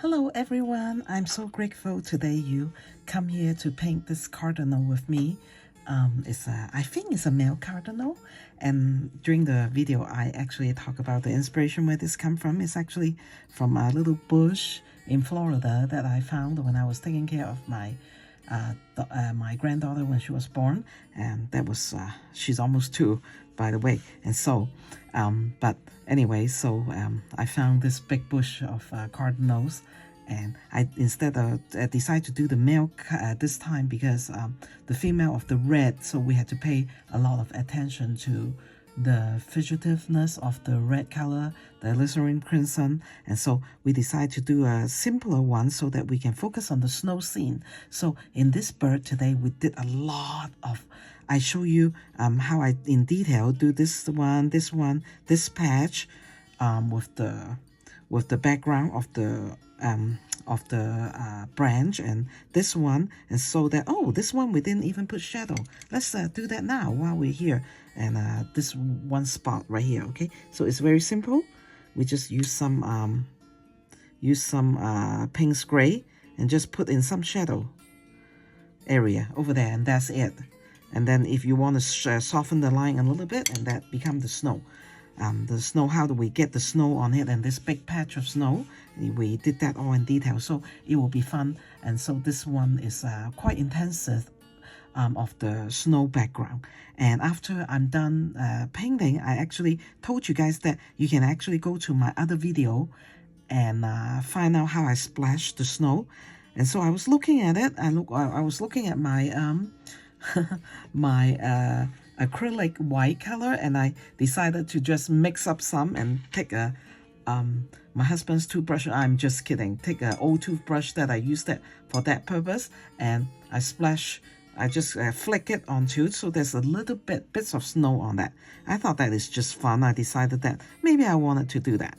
Hello everyone, I'm so grateful today you come here to paint this cardinal with me. I think it's a male cardinal, and during the video I actually talk about the inspiration where this come from. It's actually from a little bush in Florida that I found when I was taking care of my granddaughter when she was born, and that was she's almost 2, by the way. And so but anyway, so I found this big bush of cardinals, and I decided to do the male this time because the female of the red, so we had to pay a lot of attention to the fugitiveness of the red color, the alizarin crimson, and so we decided to do a simpler one so that we can focus on the snow scene. So in this bird today, we did a lot of, I show you how I in detail do this one, this patch with the background of the branch, and this one, and so that, oh, this one we didn't even put shadow. Let's do that now while we're here. And this one spot right here, okay? So it's very simple. We just use some Paynes gray and just put in some shadow area over there, and that's it. And then if you want to soften the line a little bit, and that become the snow. The snow, how do we get the snow on it, and this big patch of snow, we did that all in detail, so it will be fun. And so this one is quite intensive of the snow background. And after I'm done painting, I actually told you guys that you can actually go to my other video and find out how I splash the snow. And so I was looking at it. I was looking at my my acrylic white color, and I decided to just mix up some and take a my husband's toothbrush. I'm just kidding. Take an old toothbrush that I used that for that purpose, and I just flick it onto it, so there's a little bits of snow on that. I thought that is just fun. I decided that maybe I wanted to do that,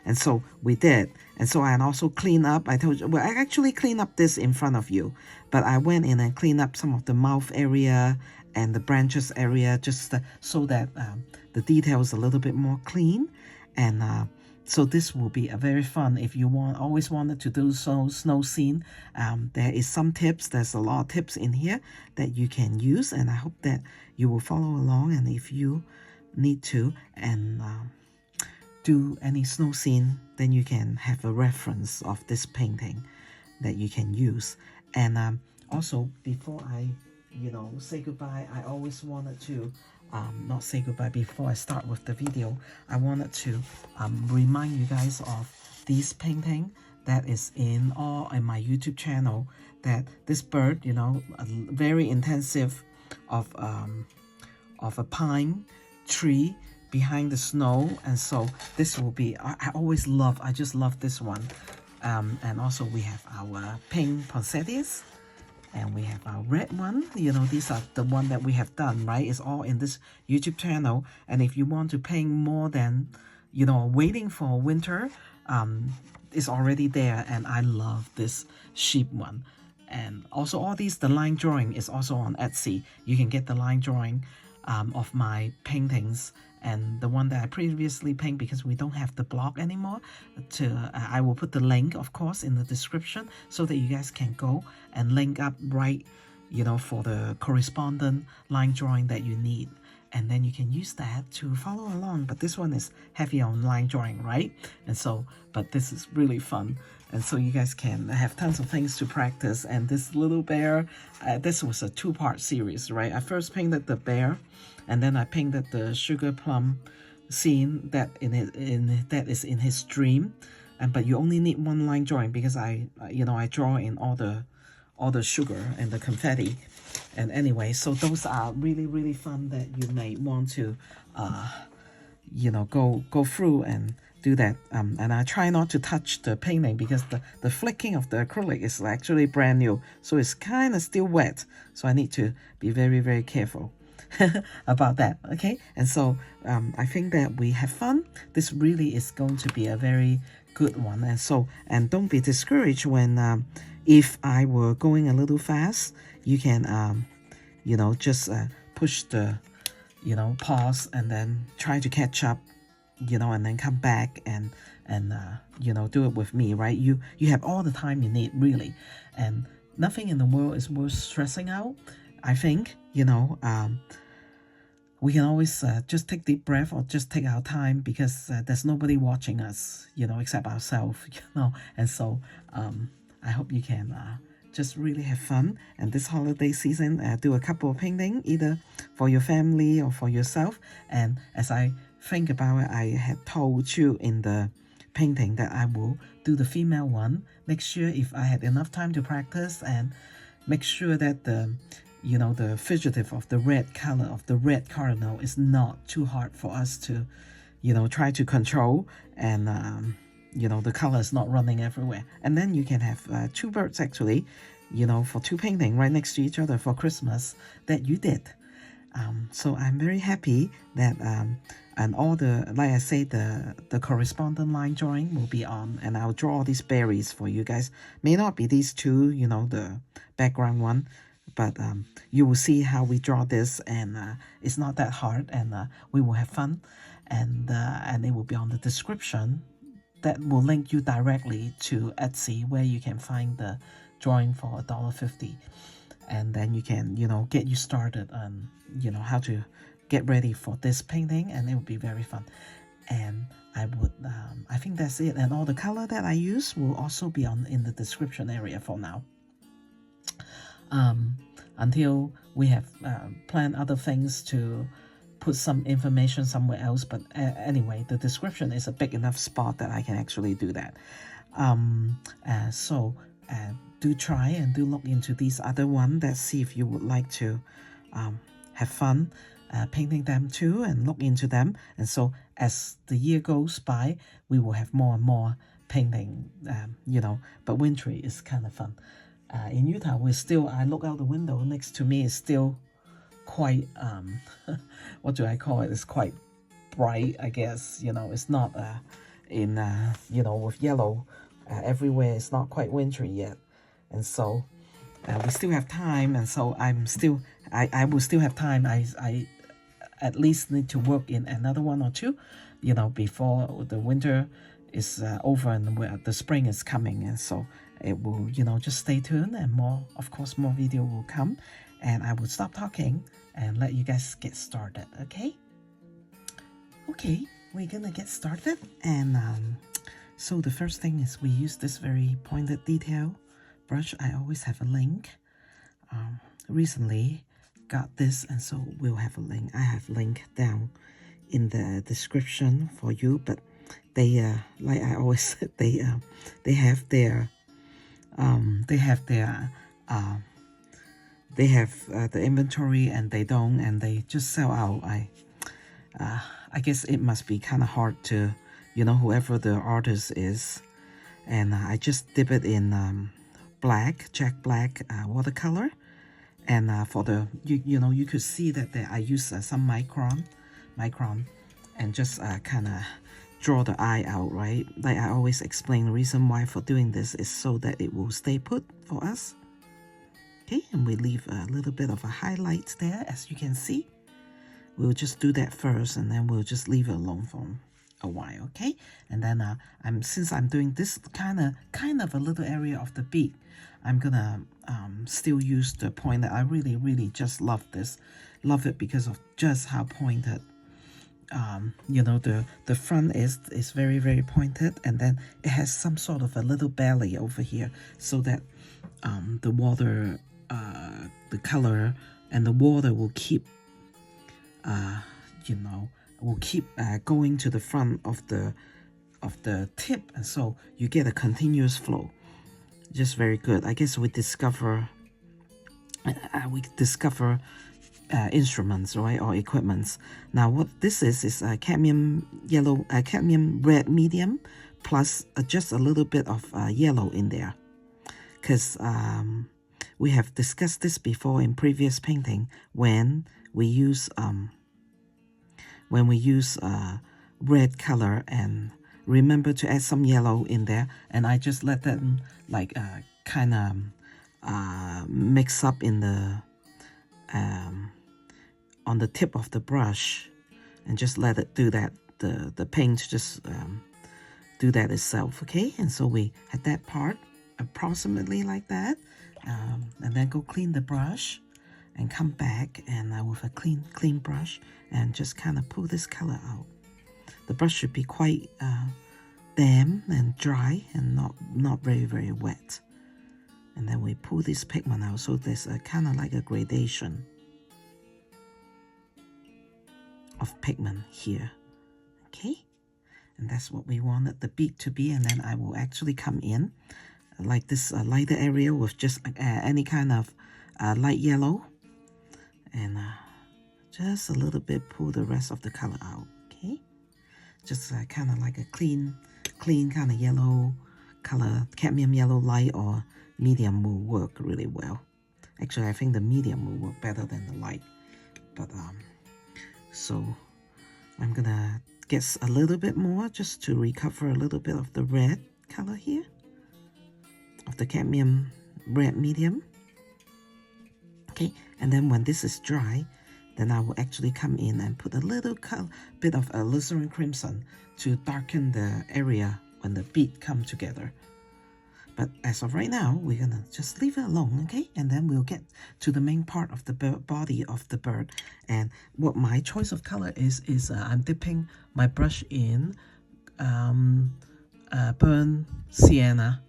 and so we did. And so I also clean up. I told you, well, I actually clean up this in front of you, but I went in and cleaned up some of the mouth area and the branches area, just so that the details a little bit more clean. And so this will be a very fun if you always wanted to do snow scene. There is some tips. There's a lot of tips in here that you can use, and I hope that you will follow along. And if you need to and do any snow scene, then you can have a reference of this painting that you can use. And also, before I say goodbye, I always wanted to not say goodbye before I start with the video. I wanted to remind you guys of this painting that is in my YouTube channel, that this bird, very intensive of a pine tree behind the snow. And so this will be, I just love this one. And also we have our pink poinsettias, and we have our red one. These are the one that we have done, right? It's all in this YouTube channel. And if you want to paint more than, waiting for winter, it's already there. And I love this sheep one. And also all these, the line drawing is also on Etsy. You can get the line drawing of my paintings, and the one that I previously painted, because we don't have the blog anymore. I will put the link, of course, in the description, so that you guys can go and link up right, for the correspondent line drawing that you need. And then you can use that to follow along. But this one is heavy on line drawing, right? And so, but this is really fun. And so you guys can have tons of things to practice. And this little bear, this was a 2-part series, right? I first painted the bear, and then I painted the sugar plum scene that that is in his dream. But you only need one line drawing, because I draw in all the sugar and the confetti. And anyway, so those are really, really fun that you may want to go through and do that. And I try not to touch the painting, because the flicking of the acrylic is actually brand new, so it's kind of still wet, so I need to be very, very careful about that. Okay, and so I think that we have fun. This really is going to be a very good one. And don't be discouraged when if I were going a little fast, you can just push the pause and then try to catch up you know, and then come back and you know, do it with me, right? You have all the time you need, really, and nothing in the world is worth stressing out. I think, you know, we can always just take deep breath or just take our time, because there's nobody watching us, you know, except ourselves, you know. And so I hope you can just really have fun, and this holiday season do a couple of painting, either for your family or for yourself. And as I think about it, I had told you in the painting that I will do the female one next year if I had enough time to practice, and make sure that the, you know, the fugitive of the red color of the red cardinal is not too hard for us to, you know, try to control, and you know, the color is not running everywhere. And then you can have two birds actually, you know, for two painting right next to each other for Christmas that you did. So I'm very happy that and all the, like I say, the corresponding line drawing will be on, and I'll draw all these berries for you guys. May not be these two, you know, the background one, but you will see how we draw this, and it's not that hard, and we will have fun, and it will be on the description that will link you directly to Etsy, where you can find the drawing for $1.50, and then you can, you know, get you started on, you know, how to get ready for this painting, and it will be very fun. And I would I think that's it, and all the color that I use will also be on in the description area for now, until we have planned other things to put some information somewhere else. But anyway, the description is a big enough spot that I can actually do that. So do try and do look into these other one, that see if you would like to have fun painting them too, and look into them. And so as the year goes by, we will have more and more painting, you know, but wintry is kind of fun. In Utah, we're still, I look out the window next to me, is still quite what do I call it, it's quite bright, I guess, you know. It's not in you know, with yellow everywhere. It's not quite wintry yet, and so we still have time. And so I will still have time. I at least need to work in another one or two, you know, before the winter is over and the spring is coming. And so it will, you know, just stay tuned, and more, of course, more video will come, and I will stop talking and let you guys get started. Okay, we're gonna get started. And so the first thing is we use this very pointed detail brush. I always have a link. Recently got this, and so we'll have a link. I have link down in the description for you, but they like I always said, they have their the inventory, and they don't, and they just sell out. I guess it must be kind of hard to, you know, whoever the artist is. And I just dip it in black, Jack Black watercolor. And for the, you know, you could see that I use some micron, and just kind of draw the eye out, right? Like I always explain, the reason why for doing this is so that it will stay put for us. Okay, and we leave a little bit of a highlight there, as you can see. We'll just do that first, and then we'll just leave it alone for a while, okay? And then since I'm doing this kind of a little area of the beak, I'm gonna still use the point that I really just love it because of just how pointed. You know, the front is very pointed, and then it has some sort of a little belly over here, so that the water, the color and the water will keep you know, will keep going to the front of the tip, and so you get a continuous flow. Just very good. I guess we discover instruments, right, or equipments. Now what this is cadmium yellow, cadmium red medium, plus just a little bit of yellow in there, because we have discussed this before in previous painting, when we use red color, and remember to add some yellow in there, and I just let them like kind of mix up in the on the tip of the brush, and just let it do that the paint just do that itself, okay? And so we had that part approximately like that, and then go clean the brush and come back and with a clean brush and just kind of pull this color out. The brush should be quite damp and dry and not very wet. And then we pull this pigment out, so there's a kind of like a gradation of pigment here, okay? And that's what we wanted the beak to be. And then I will actually come in like this lighter area with just any kind of light yellow, and just a little bit pull the rest of the color out, okay? Just kind of like a clean kind of yellow color. Cadmium yellow light or medium will work really well. Actually, I think the medium will work better than the light. But so I'm gonna get a little bit more just to recover a little bit of the red color here, of the cadmium red medium. Okay, and then when this is dry, then I will actually come in and put a little bit of alizarin crimson to darken the area when the beak come together. But as of right now, we're gonna just leave it alone, okay? And then we'll get to the main part of the body of the bird. And what my choice of color is I'm dipping my brush in burnt sienna,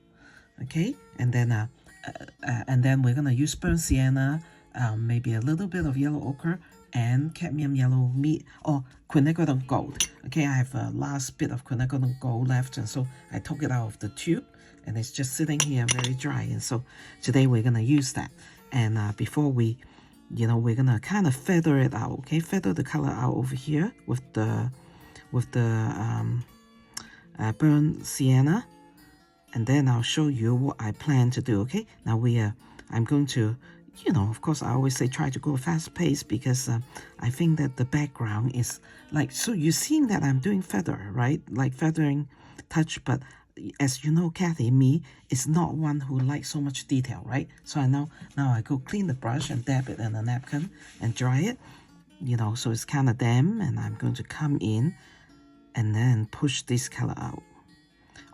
okay? And then we're gonna use burnt sienna, maybe a little bit of yellow ochre and cadmium yellow or quinacridone gold. Okay, I have a last bit of quinacridone gold left, and so I took it out of the tube, and it's just sitting here very dry. And so today we're gonna use that. And before we, we're gonna kind of feather it out. Okay, feather the color out over here with the burnt sienna, and then I'll show you what I plan to do. Okay, now I'm going to, of course, I always say try to go fast pace, because I think that the background is like, so you're seeing that I'm doing feather, right? Like feathering touch, but as you know, Kathy, me is not one who likes so much detail, right? So now I go clean the brush and dab it in a napkin and dry it, so it's kind of damp, and I'm going to come in and then push this color out.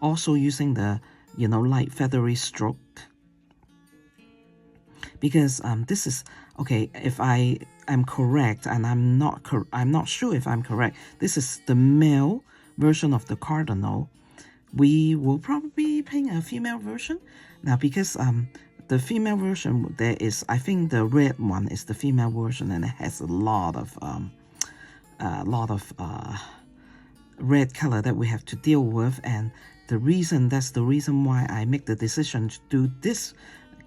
Also using the, light feathery stroke, because this is, okay, if I am correct, and I'm not sure if I'm correct, this is the male version of the cardinal. We will probably paint a female version now, because the female version, there is, I think the red one is the female version, and it has a lot of red color that we have to deal with. And that's the reason why I make the decision to do this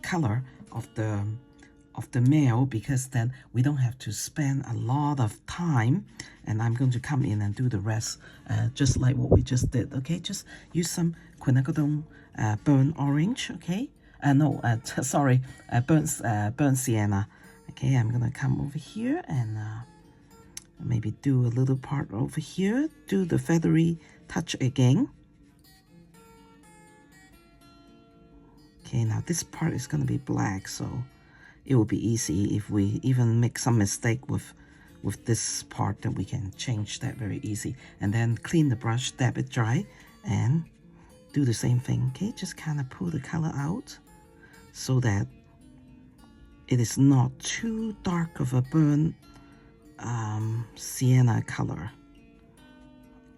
color of the male, because then we don't have to spend a lot of time, and I'm going to come in and do the rest just like what we just did. Okay, just use some quinacridone burnt orange, okay, burnt sienna. Okay, I'm gonna come over here and maybe do a little part over here, do the feathery touch again. Okay, now this part is going to be black, so it will be easy. If we even make some mistake with this part, then we can change that very easy. And then clean the brush, dab it dry, and do the same thing. Okay, just kind of pull the color out so that it is not too dark of a burnt sienna color,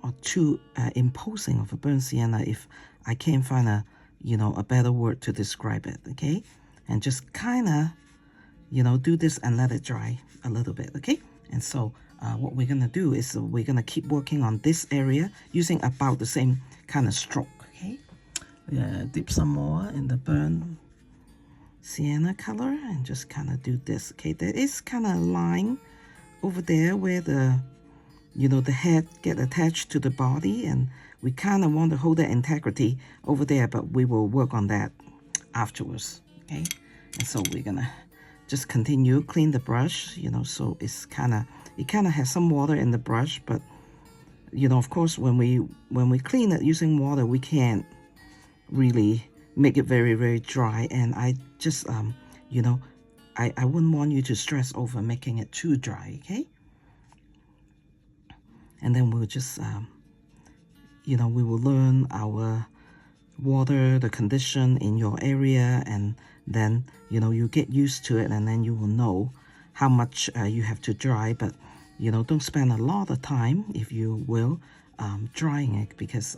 or too imposing of a burnt sienna, if I can't find a better word to describe it. Okay, and just kind of do this and let it dry a little bit. Okay, and so what we're gonna do is we're gonna keep working on this area using about the same kind of stroke. Okay, dip some more in the burnt sienna color and just kind of do this. Okay, there is kind of a line over there where the the head get attached to the body, and we kind of want to hold that integrity over there, but we will work on that afterwards. Okay, and so we're gonna just continue clean the brush, so it kind of has some water in the brush, but of course when we clean it using water, we can't really make it very dry. And I just I wouldn't want you to stress over making it too dry. Okay, And then we'll just, you know, we will learn our water, the condition in your area, and then, you know, you get used to it, and then you will know how much you have to dry. But, you know, don't spend a lot of time, if you will, drying it, because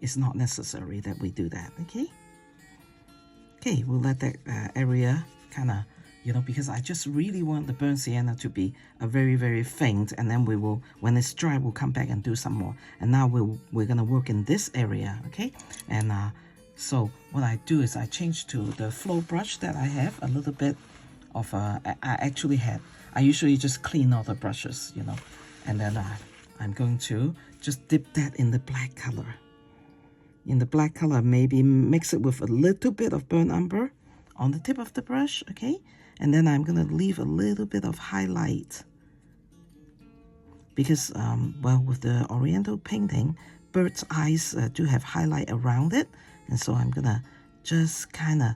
it's not necessary that we do that, okay? Okay, we'll let that area kind of, you know, because I just really want the burnt sienna to be a very, very faint, and then we will, when it's dry, we'll come back and do some more. And now we're gonna work in this area, okay? And so what I do is I change to the flow brush that I have a little bit of, I usually just clean all the brushes, you know, and then I'm going to just dip that in the black color. In the black color, maybe mix it with a little bit of burnt umber on the tip of the brush, okay? And then I'm gonna leave a little bit of highlight because, well, with the Oriental painting, bird's eyes do have highlight around it. And so I'm gonna just kind of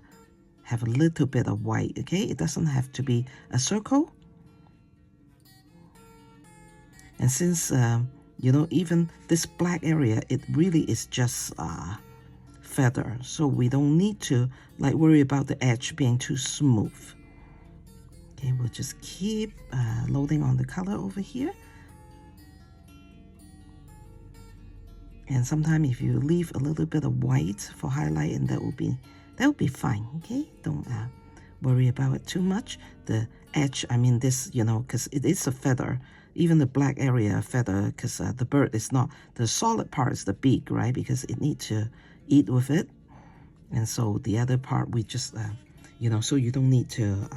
have a little bit of white, okay? It doesn't have to be a circle. And since, you know, even this black area, it really is just feather. So we don't need to like worry about the edge being too smooth. Okay, we'll just keep loading on the color over here. And sometimes if you leave a little bit of white for highlight, and that will be fine, okay? Don't worry about it too much. The edge, I mean this, you know, because it is a feather. Even the black area feather, because the bird is not, the solid part is the beak, right? Because it needs to eat with it. And so the other part, we just, you know, so you don't need to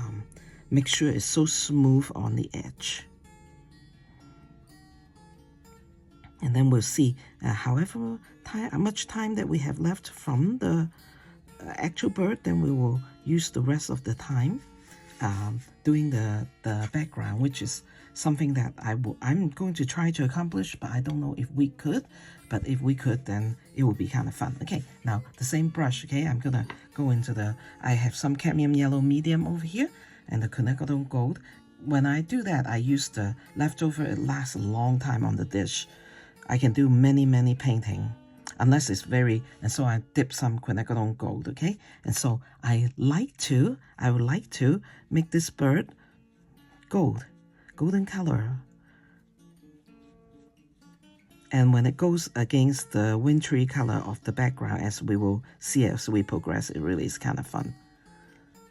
make sure it's so smooth on the edge. And then we'll see however much time that we have left from the actual bird, then we will use the rest of the time doing the background, which is something that I'm going to try to accomplish, but I don't know if we could. But if we could, then it would be kind of fun. Okay, now the same brush, okay, I'm gonna go into I have some cadmium yellow medium over here and the quinacridone gold. When I do that, I use the leftover. It lasts a long time on the dish. I can do many painting unless it's very, and so I dip some quinacridone gold, okay? And so I would like to make this bird golden color. And when it goes against the wintry color of the background, as we will see as we progress, it really is kind of fun.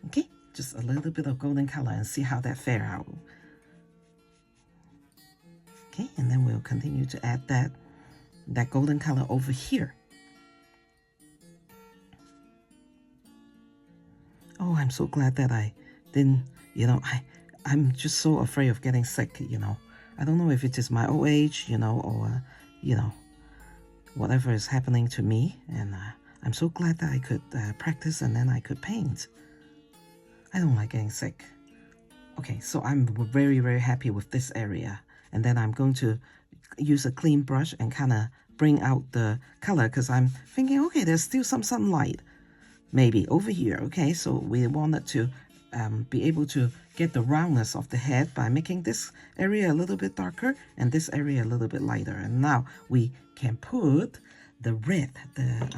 Okay, just a little bit of golden color and see how that fare out. Okay, and then we'll continue to add that golden color over here. Oh, I'm so glad that I didn't, you know, I'm just so afraid of getting sick, you know. I don't know if it is my old age, you know, or, you know, whatever is happening to me. And I'm so glad that I could practice and then I could paint. I don't like getting sick. Okay, so I'm very happy with this area. And then I'm going to use a clean brush and kind of bring out the color, because I'm thinking, okay, there's still some sunlight maybe over here, okay? So we wanted to be able to get the roundness of the head by making this area a little bit darker and this area a little bit lighter. And now we can put the red, the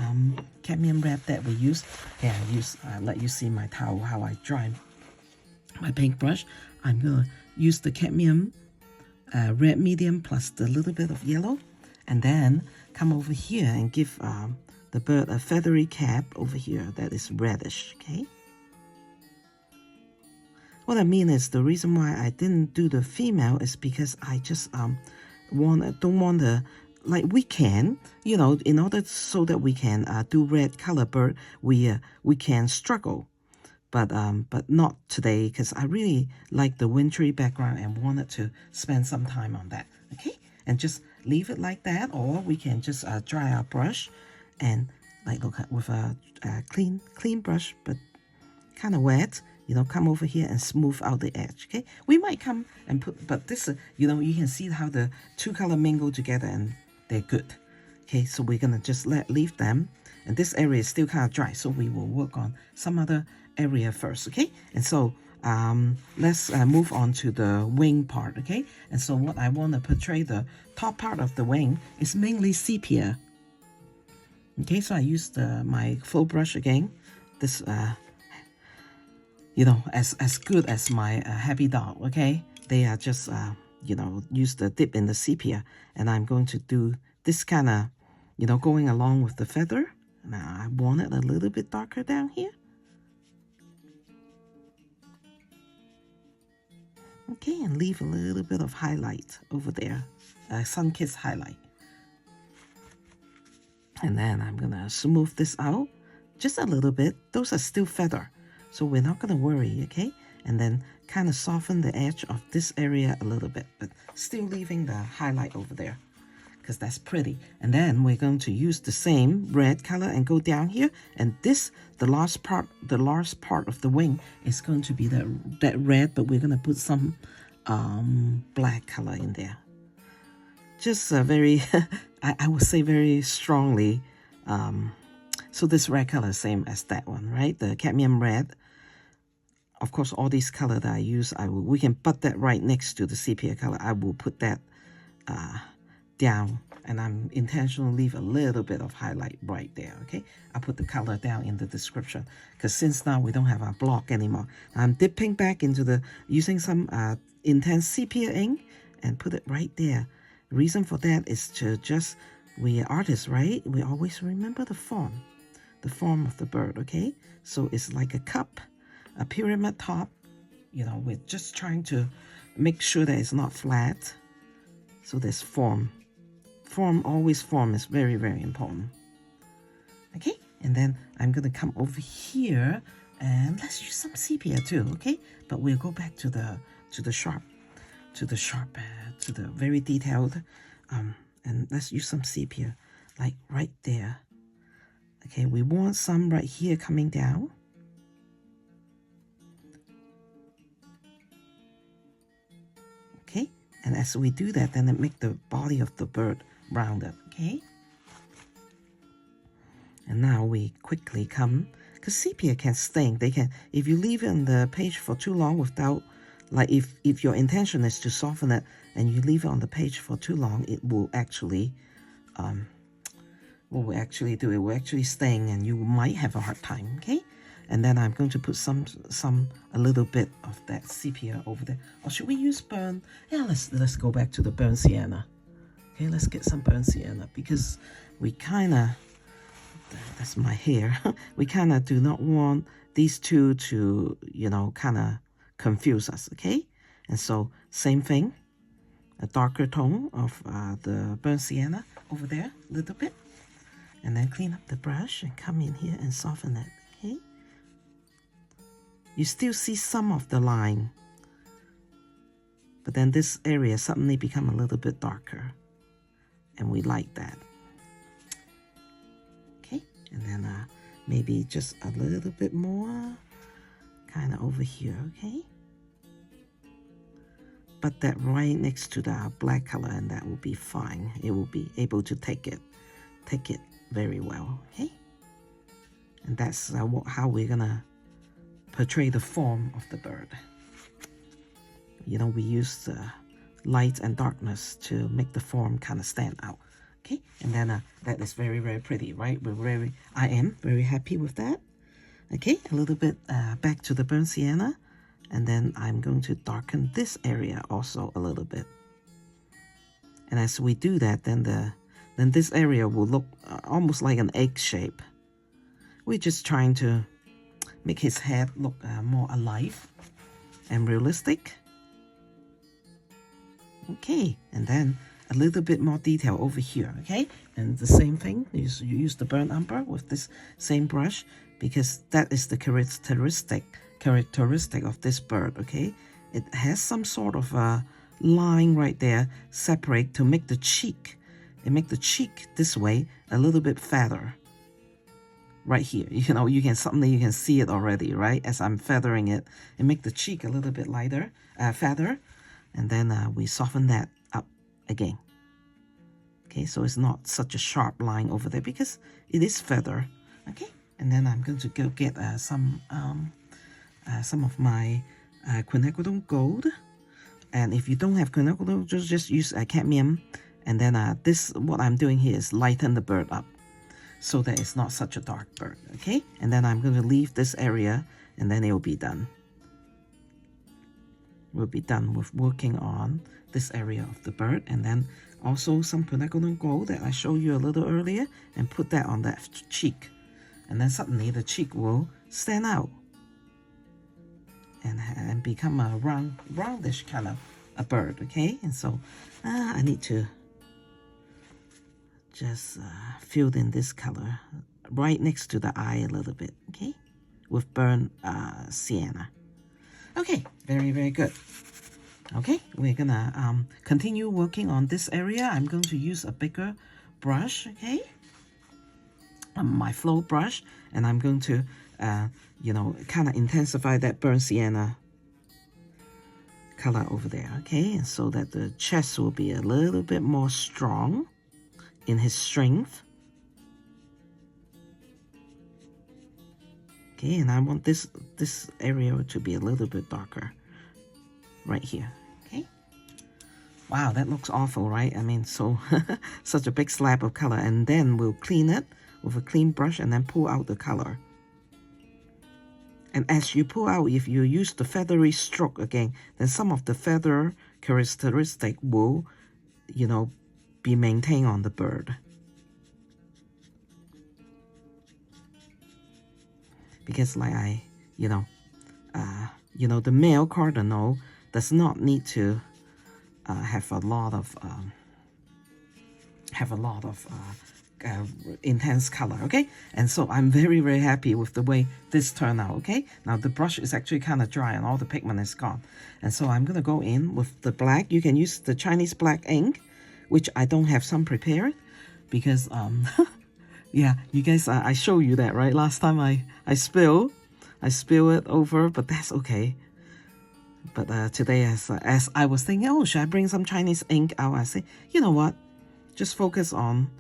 cadmium red that we used. Okay, let you see my towel, how I dry my paintbrush. I'm gonna use the cadmium red medium plus the little bit of yellow, and then come over here and give the bird a feathery cap over here that is reddish, okay? What I mean is, the reason why I didn't do the female is because I just don't want to, like, we can, you know, in order so that we can do red color bird, we can struggle, but not today, because I really like the wintry background and wanted to spend some time on that, okay? And just leave it like that, or we can just dry our brush and like look at with a clean brush, but kind of wet, you know, come over here and smooth out the edge, okay? We might come and put, but this, you know, you can see how the two color mingle together and they're good. Okay, so we're gonna just leave them, and this area is still kind of dry, so we will work on some other area first, okay? And so let's move on to the wing part, okay? And so what I want to portray the top part of the wing is mainly sepia. Okay, so I used my full brush again. This, you know, as good as my happy dog, okay? They are just, you know, use the dip in the sepia. And I'm going to do this kind of, you know, going along with the feather. Now, I want it a little bit darker down here. Okay, and leave a little bit of highlight over there, sun-kissed highlight. And then I'm gonna smooth this out just a little bit. Those are still feather, so we're not gonna worry, okay? And then kind of soften the edge of this area a little bit, but still leaving the highlight over there, because that's pretty. And then we're going to use the same red color and go down here. And this, the last part of the wing is going to be that red, but we're gonna put some black color in there. Just very, I would say very strongly. So this red color is same as that one, right? The cadmium red. Of course, all these color that I use, we can put that right next to the sepia color. I will put that down, and I'm intentionally leave a little bit of highlight right there, okay? I'll put the color down in the description, because since now we don't have our block anymore, I'm dipping back into using some intense sepia ink and put it right there. The reason for that is to just, we are artists, right? We always remember the form of the bird, okay? So it's like a cup, a pyramid top, you know, we're just trying to make sure that it's not flat. So there's form. Form is very, very important. Okay, and then I'm gonna come over here and let's use some sepia too, okay? But we'll go back to the very detailed, and let's use some sepia, like right there. Okay, we want some right here coming down. Okay, and as we do that, then it make the body of the bird rounded, okay? And now we quickly come, because sepia can stain. They can, if you leave it on the page for too long without, like if your intention is to soften it and you leave it on the page for too long, it will actually, what will actually do, it will actually stain and you might have a hard time, okay? And then I'm going to put a little bit of that sepia over there. Or should we use burnt? Yeah, let's go back to the burnt sienna. Okay, let's get some burnt sienna, because we kind of, that's my hair, we kind of do not want these two to, you know, kind of confuse us, okay? And so, same thing, a darker tone of the burnt sienna over there, a little bit. And then clean up the brush and come in here and soften it, okay? You still see some of the line, but then this area suddenly become a little bit darker. And we like that. Okay, and then maybe just a little bit more, kind of over here, okay? But that right next to the black color, and that will be fine. It will be able to take it very well, okay? And that's how we're gonna portray the form of the bird. You know, we use the light and darkness to make the form kind of stand out, okay? And then that is very, very pretty, right? I am very happy with that. Okay, a little bit back to the burnt sienna, and then I'm going to darken this area also a little bit. And as we do that, then this area will look almost like an egg shape. We're just trying to make his head look more alive and realistic. Okay, and then a little bit more detail over here, okay? And the same thing, you use the burnt umber with this same brush, because that is the characteristic of this bird, okay? It has some sort of a line right there, separate to make the cheek. It make the cheek this way a little bit fatter. Right here, you know, you can see it already, right? As I'm feathering it, it make the cheek a little bit lighter, fatter. And then we soften that up again. Okay, so it's not such a sharp line over there because it is feather. Okay, and then I'm going to go get some of my quinacridone gold. And if you don't have quinacridone, just use cadmium. And then what I'm doing here is lighten the bird up so that it's not such a dark bird, okay? And then I'm going to leave this area, and then it will be done. We'll be done with working on this area of the bird, and then also some quinacridone gold that I showed you a little earlier, and put that on that cheek. And then suddenly the cheek will stand out and become a roundish kind of a bird, okay? And so I need to just fill in this color right next to the eye a little bit, okay? With burnt sienna. Okay, very, very good. Okay, we're gonna continue working on this area. I'm going to use a bigger brush, okay? My flow brush, and I'm going to, you know, kind of intensify that burnt sienna color over there, okay? And so that the chest will be a little bit more strong in his strength. Okay, and I want this area to be a little bit darker right here, okay? Wow, that looks awful, right? I mean, so such a big slab of color. And then we'll clean it with a clean brush and then pull out the color. And as you pull out, if you use the feathery stroke again, then some of the feather characteristic will, you know, be maintained on the bird. Because like you know, the male cardinal does not need to have a lot of intense color, okay? And so I'm very, very happy with the way this turned out, okay? Now the brush is actually kind of dry and all the pigment is gone. And so I'm gonna go in with the black. You can use the Chinese black ink, which I don't have some prepared because yeah, you guys, I show you that, right? Last time I spill it over, but that's okay. But today, as I was thinking, oh, should I bring some Chinese ink out? I say, you know what? Just focus on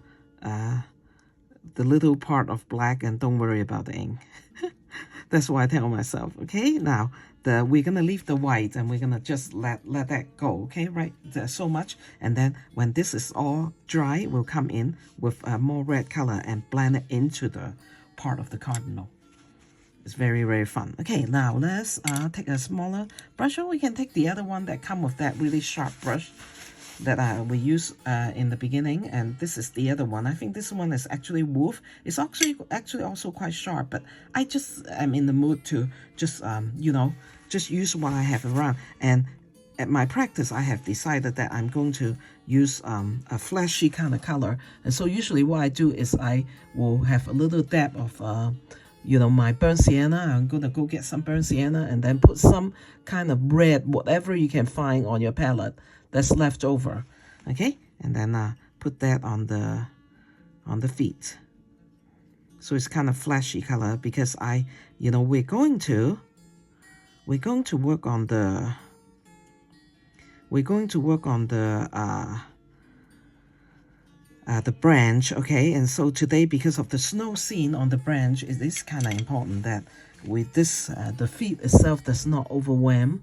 the little part of black and don't worry about the ink. That's what I tell myself, okay? Now, we're going to leave the white and we're going to just let that go, okay? Right, so much. And then when this is all dry, we'll come in with more red color and blend it into the part of the cardinal. It's very, very fun. Okay, now let's take a smaller brush, or we can take the other one that come with that really sharp brush that we use in the beginning. And this is the other one. I think this one is actually wolf. It's actually also quite sharp, but I just am in the mood to just you know, just use what I have around. And at my practice, I have decided that I'm going to use a flashy kind of color. And so usually what I do is I will have a little dab of you know, my burnt sienna. I'm gonna go get some burnt sienna and then put some kind of red, whatever you can find on your palette that's left over, okay? And then put that on the feet. So it's kind of flashy color because you know, we're going to work on the branch, okay? And so today, because of the snow scene on the branch, it is kind of important that with this, the feet itself does not overwhelm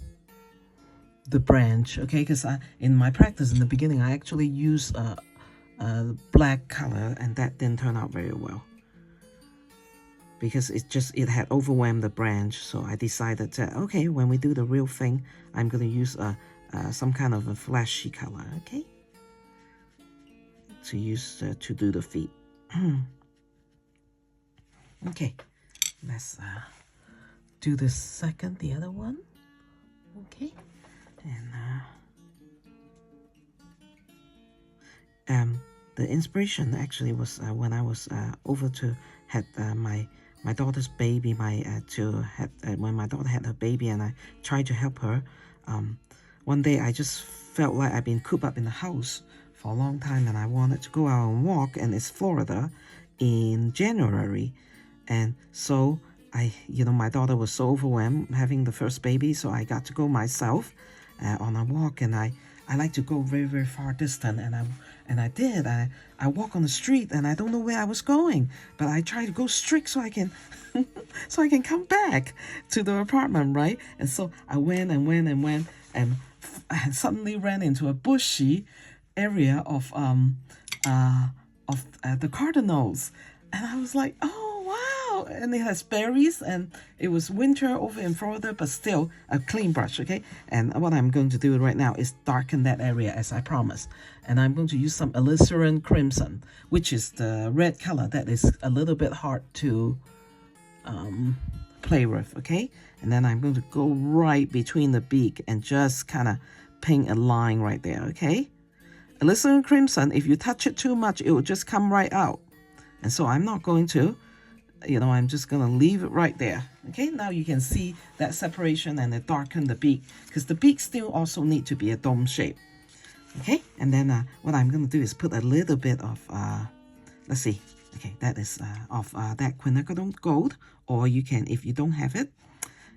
the branch, okay? Because in my practice in the beginning, I actually used a black color, and that didn't turn out very well because it had overwhelmed the branch. So I decided that, okay, when we do the real thing, I'm going to use some kind of a flashy color, okay? To use to do the feet. Okay, let's do the other one. Okay, and the inspiration actually was when I was over to had my daughter's baby, when my daughter had her baby, and I tried to help her. One day I just felt like I've been cooped up in the house for a long time, and I wanted to go out and walk, and it's Florida in January, and so my daughter was so overwhelmed having the first baby, so I got to go myself on a walk. And I like to go very, very far distant, and And I did. I walk on the street and I don't know where I was going, but I try to go straight so I can so I can come back to the apartment, right? And so I went and went and went and I suddenly ran into a bushy area of the cardinals, and I was like, oh wow, and it has berries, and it was winter over in Florida, but still a clean brush. Okay, and what I'm going to do right now is darken that area as I promised, and I'm going to use some alizarin crimson, which is the red color that is a little bit hard to play with. Okay, and then I'm going to go right between the beak and just kind of paint a line right there. Okay, alizarin crimson, if you touch it too much, it will just come right out. And so I'm not going to, I'm just going to leave it right there. Okay, now you can see that separation and it darkened the beak, because the beak still also need to be a dome shape. Okay, and then what I'm going to do is put a little bit of, let's see, okay, that is of that quinacridone gold, or you can, if you don't have it,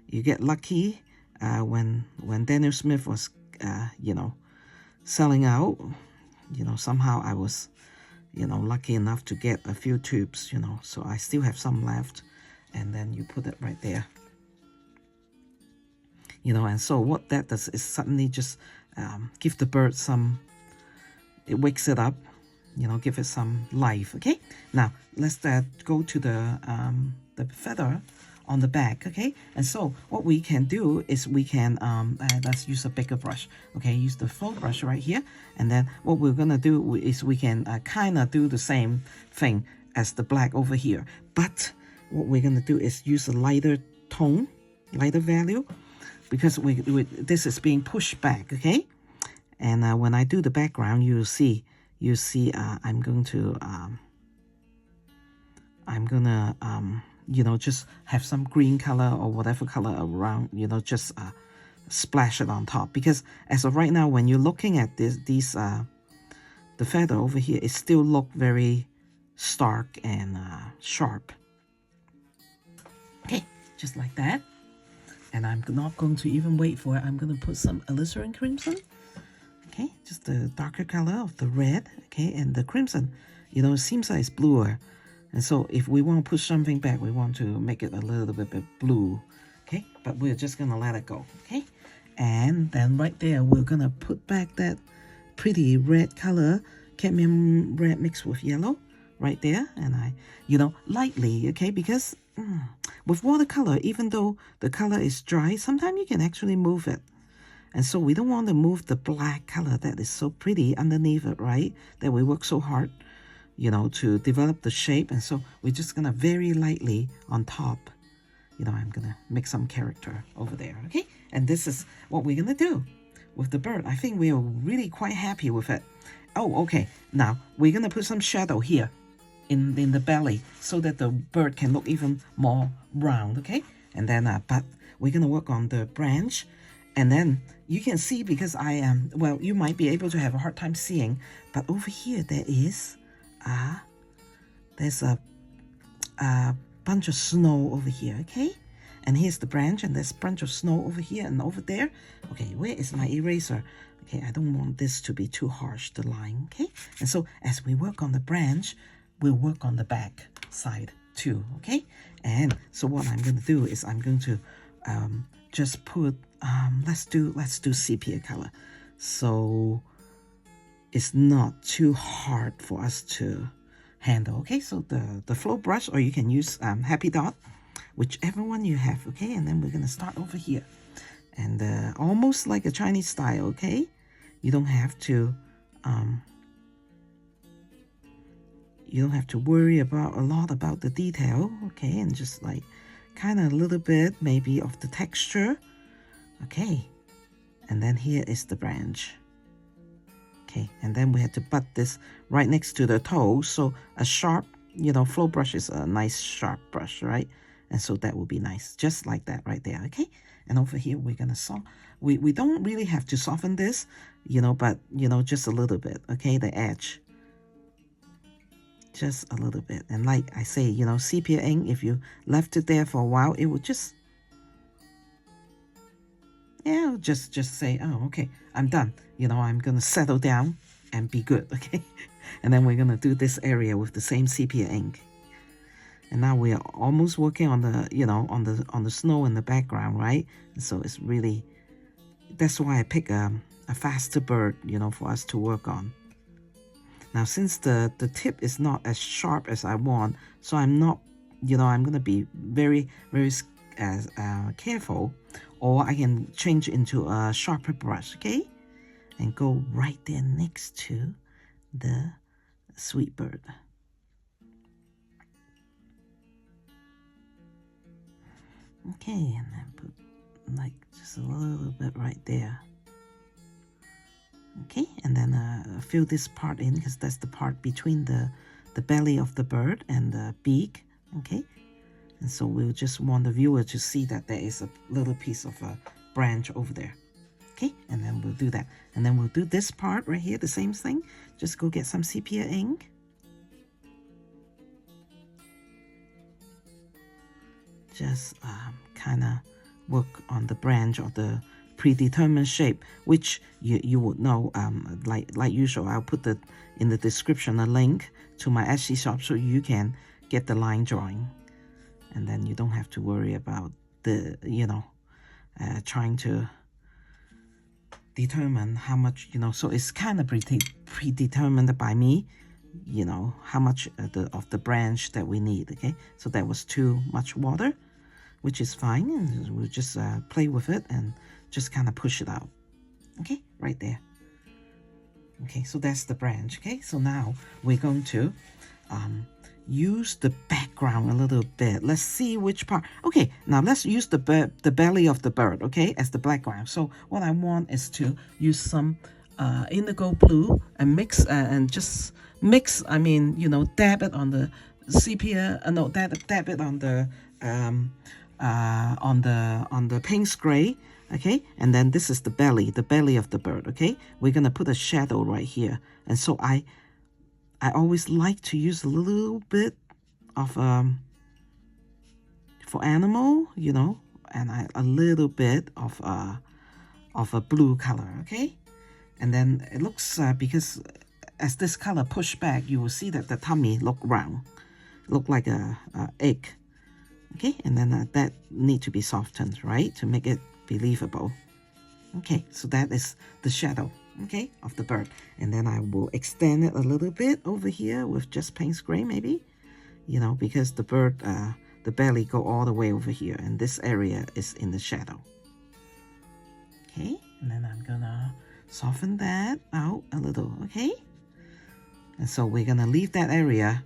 you get lucky when Daniel Smith was, selling out, somehow I was, lucky enough to get a few tubes, so I still have some left, and then you put it right there, and so what that does is suddenly just give the bird some, it wakes it up, give it some life. Okay, now let's go to the feather on the back. Okay, and so what we can do is we can let's use a bigger brush. Okay, use the full brush right here, and then what we're gonna do is we can kind of do the same thing as the black over here, but what we're gonna do is use a lighter tone, lighter value, because this is being pushed back. Okay, and when I do the background, you see I'm gonna just have some green color or whatever color around, just splash it on top, because as of right now, when you're looking at the feather over here, it still look very stark and sharp. Okay, just like that. And I'm not going to even wait for it. I'm going to put some alizarin crimson. Okay, just the darker color of the red. Okay, and the crimson, it seems like it's bluer. And so if we want to push something back, we want to make it a little bit blue. Okay, but we're just going to let it go. Okay, and then right there, we're going to put back that pretty red color, cadmium red mixed with yellow right there. And I, lightly, okay, because with watercolor, even though the color is dry, sometimes you can actually move it. And so we don't want to move the black color that is so pretty underneath it, right? That we work so hard, to develop the shape. And so we're just going to very lightly on top, I'm going to make some character over there, okay? And this is what we're going to do with the bird. I think we are really quite happy with it. Oh, okay. Now, we're going to put some shadow here in the belly so that the bird can look even more round, okay? And then, but we're going to work on the branch. And then you can see, because I am, well, you might be able to have a hard time seeing, but over here there is, there's a bunch of snow over here, okay? And here's the branch, and there's a bunch of snow over here and over there. Okay, where is my eraser? Okay, I don't want this to be too harsh, the line, okay? And so as we work on the branch, we'll work on the back side too, okay? And so what I'm going to do is I'm going to just put, let's do sepia color, so it's not too hard for us to handle. Okay, so the flow brush, or you can use Happy Dot, whichever one you have. Okay, and then we're gonna start over here, and almost like a Chinese style. Okay, you don't have to worry about a lot about the detail. Okay, and just like kind of a little bit maybe of the texture. Okay, and then here is the branch. Okay, and then we have to butt this right next to the toe, so a sharp, flow brush is a nice sharp brush, right? And so that will be nice, just like that right there. Okay, and over here we're gonna we don't really have to soften this, but just a little bit. Okay, the edge, just a little bit. And like I say, sepia ink, if you left it there for a while, it would just, yeah, just say, oh, okay, I'm done. I'm gonna settle down and be good, okay? And then we're gonna do this area with the same sepia ink. And now we are almost working on the, you know, on the snow in the background, right? And so it's really, that's why I pick a faster bird, you know, for us to work on. Now, since the tip is not as sharp as I want, so I'm not, you know, I'm gonna be very, very careful, or I can change into a sharper brush, okay? And go right there next to the sweet bird. Okay, and then put like just a little bit right there. Okay, and then fill this part in, because that's the part between the belly of the bird and the beak. Okay, and so we'll just want the viewer to see that there is a little piece of a branch over there. Okay, and then we'll do that. And then we'll do this part right here, the same thing. Just go get some sepia ink. Just kind of work on the branch or the predetermined shape, which you would know, like usual. I'll put in the description a link to my Etsy shop so you can get the line drawing, and then you don't have to worry about the, you know, trying to determine how much, you know. So it's kind of predetermined by me, you know, how much of the branch that we need. Okay, so that was too much water, which is fine, and we'll just play with it and just kind of push it out. Okay, right there. Okay, so that's the branch. Okay, so now we're going to use the background a little bit. Let's see which part. Okay, now let's use the belly of the bird, okay, as the background. So what I want is to use some indigo blue and mix and just mix, I mean, you know, dab it on the sepia, no, dab it on the paynes gray, okay? And then this is the belly of the bird, okay? We're gonna put a shadow right here. And so I always like to use a little bit of for animal, you know, and a little bit of a blue color, okay? And then it looks because as this color push back, you will see that the tummy look round, look like a egg. Okay, and then that need to be softened, right, to make it believable. Okay, so that is the shadow, okay, of the bird. And then I will extend it a little bit over here with just paynes gray, maybe, you know, because the bird, the belly go all the way over here, and this area is in the shadow. Okay, and then I'm gonna soften that out a little, okay? And so we're gonna leave that area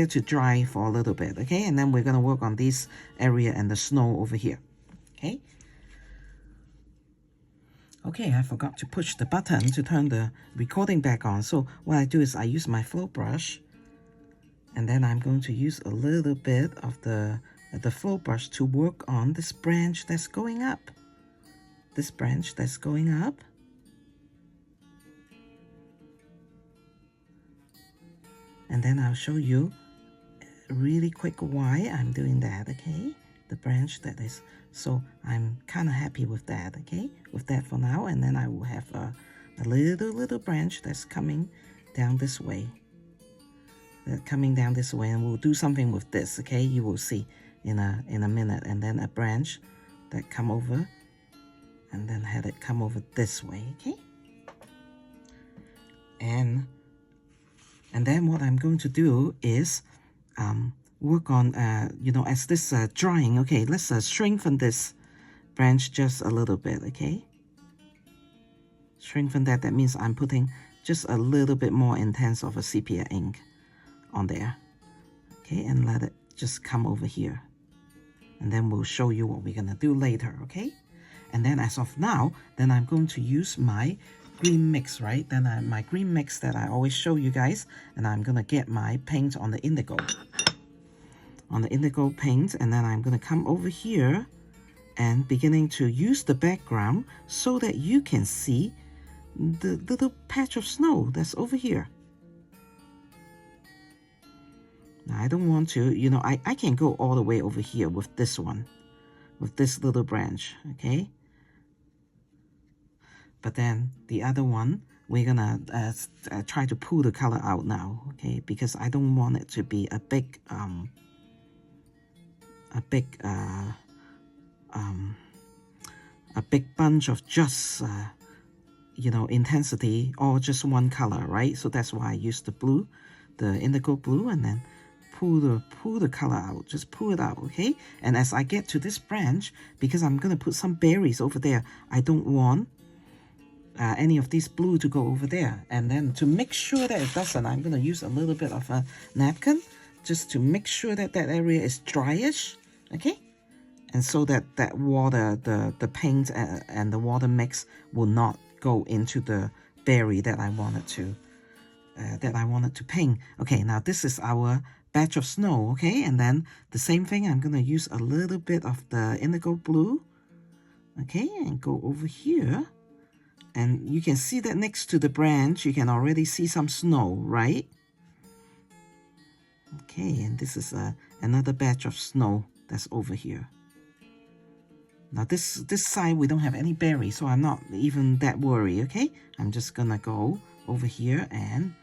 to dry for a little bit, okay? And then we're gonna work on this area and the snow over here, okay? Okay, I forgot to push the button to turn the recording back on. So what I do is I use my float brush, and then I'm going to use a little bit of the float brush to work on this branch that's going up. This branch that's going up. And then I'll show you really quick why I'm doing that, okay? The branch that is, so I'm kind of happy with that, okay? With that for now, and then I will have a little branch that's coming down this way. And we'll do something with this, okay? You will see in a minute. And then a branch that come over, and then have it come over this way, okay? And then what I'm going to do is work on, you know, as this drying, okay, let's strengthen this branch just a little bit, okay? Strengthen that, that means I'm putting just a little bit more intense of a sepia ink on there, okay? And let it just come over here. And then we'll show you what we're gonna do later, okay? And then as of now, then I'm going to use my green mix, right? Then my green mix that I always show you guys, and I'm gonna get my paint on the indigo paint, and then I'm gonna come over here and beginning to use the background so that you can see the little patch of snow that's over here. Now I don't want to, you know, I can go all the way over here with this one, with this little branch, okay? But then the other one, we're gonna try to pull the color out now, okay? Because I don't want it to be a big bunch of just you know, intensity or just one color, right? So that's why I use the blue, the indigo blue, and then pull the color out. Just pull it out, okay? And as I get to this branch, because I'm gonna put some berries over there, I don't want any of this blue to go over there. And then to make sure that it doesn't, I'm gonna use a little bit of a napkin just to make sure that that area is dryish, okay? And so that that water, the paint and the water mix will not go into the berry that I wanted to paint. Okay, now this is our batch of snow, okay? And then the same thing, I'm gonna use a little bit of the indigo blue, okay, and go over here. And you can see that next to the branch, you can already see some snow, right? Okay, and this is another batch of snow that's over here. Now this side, we don't have any berries, so I'm not even that worried, okay? I'm just gonna go over here and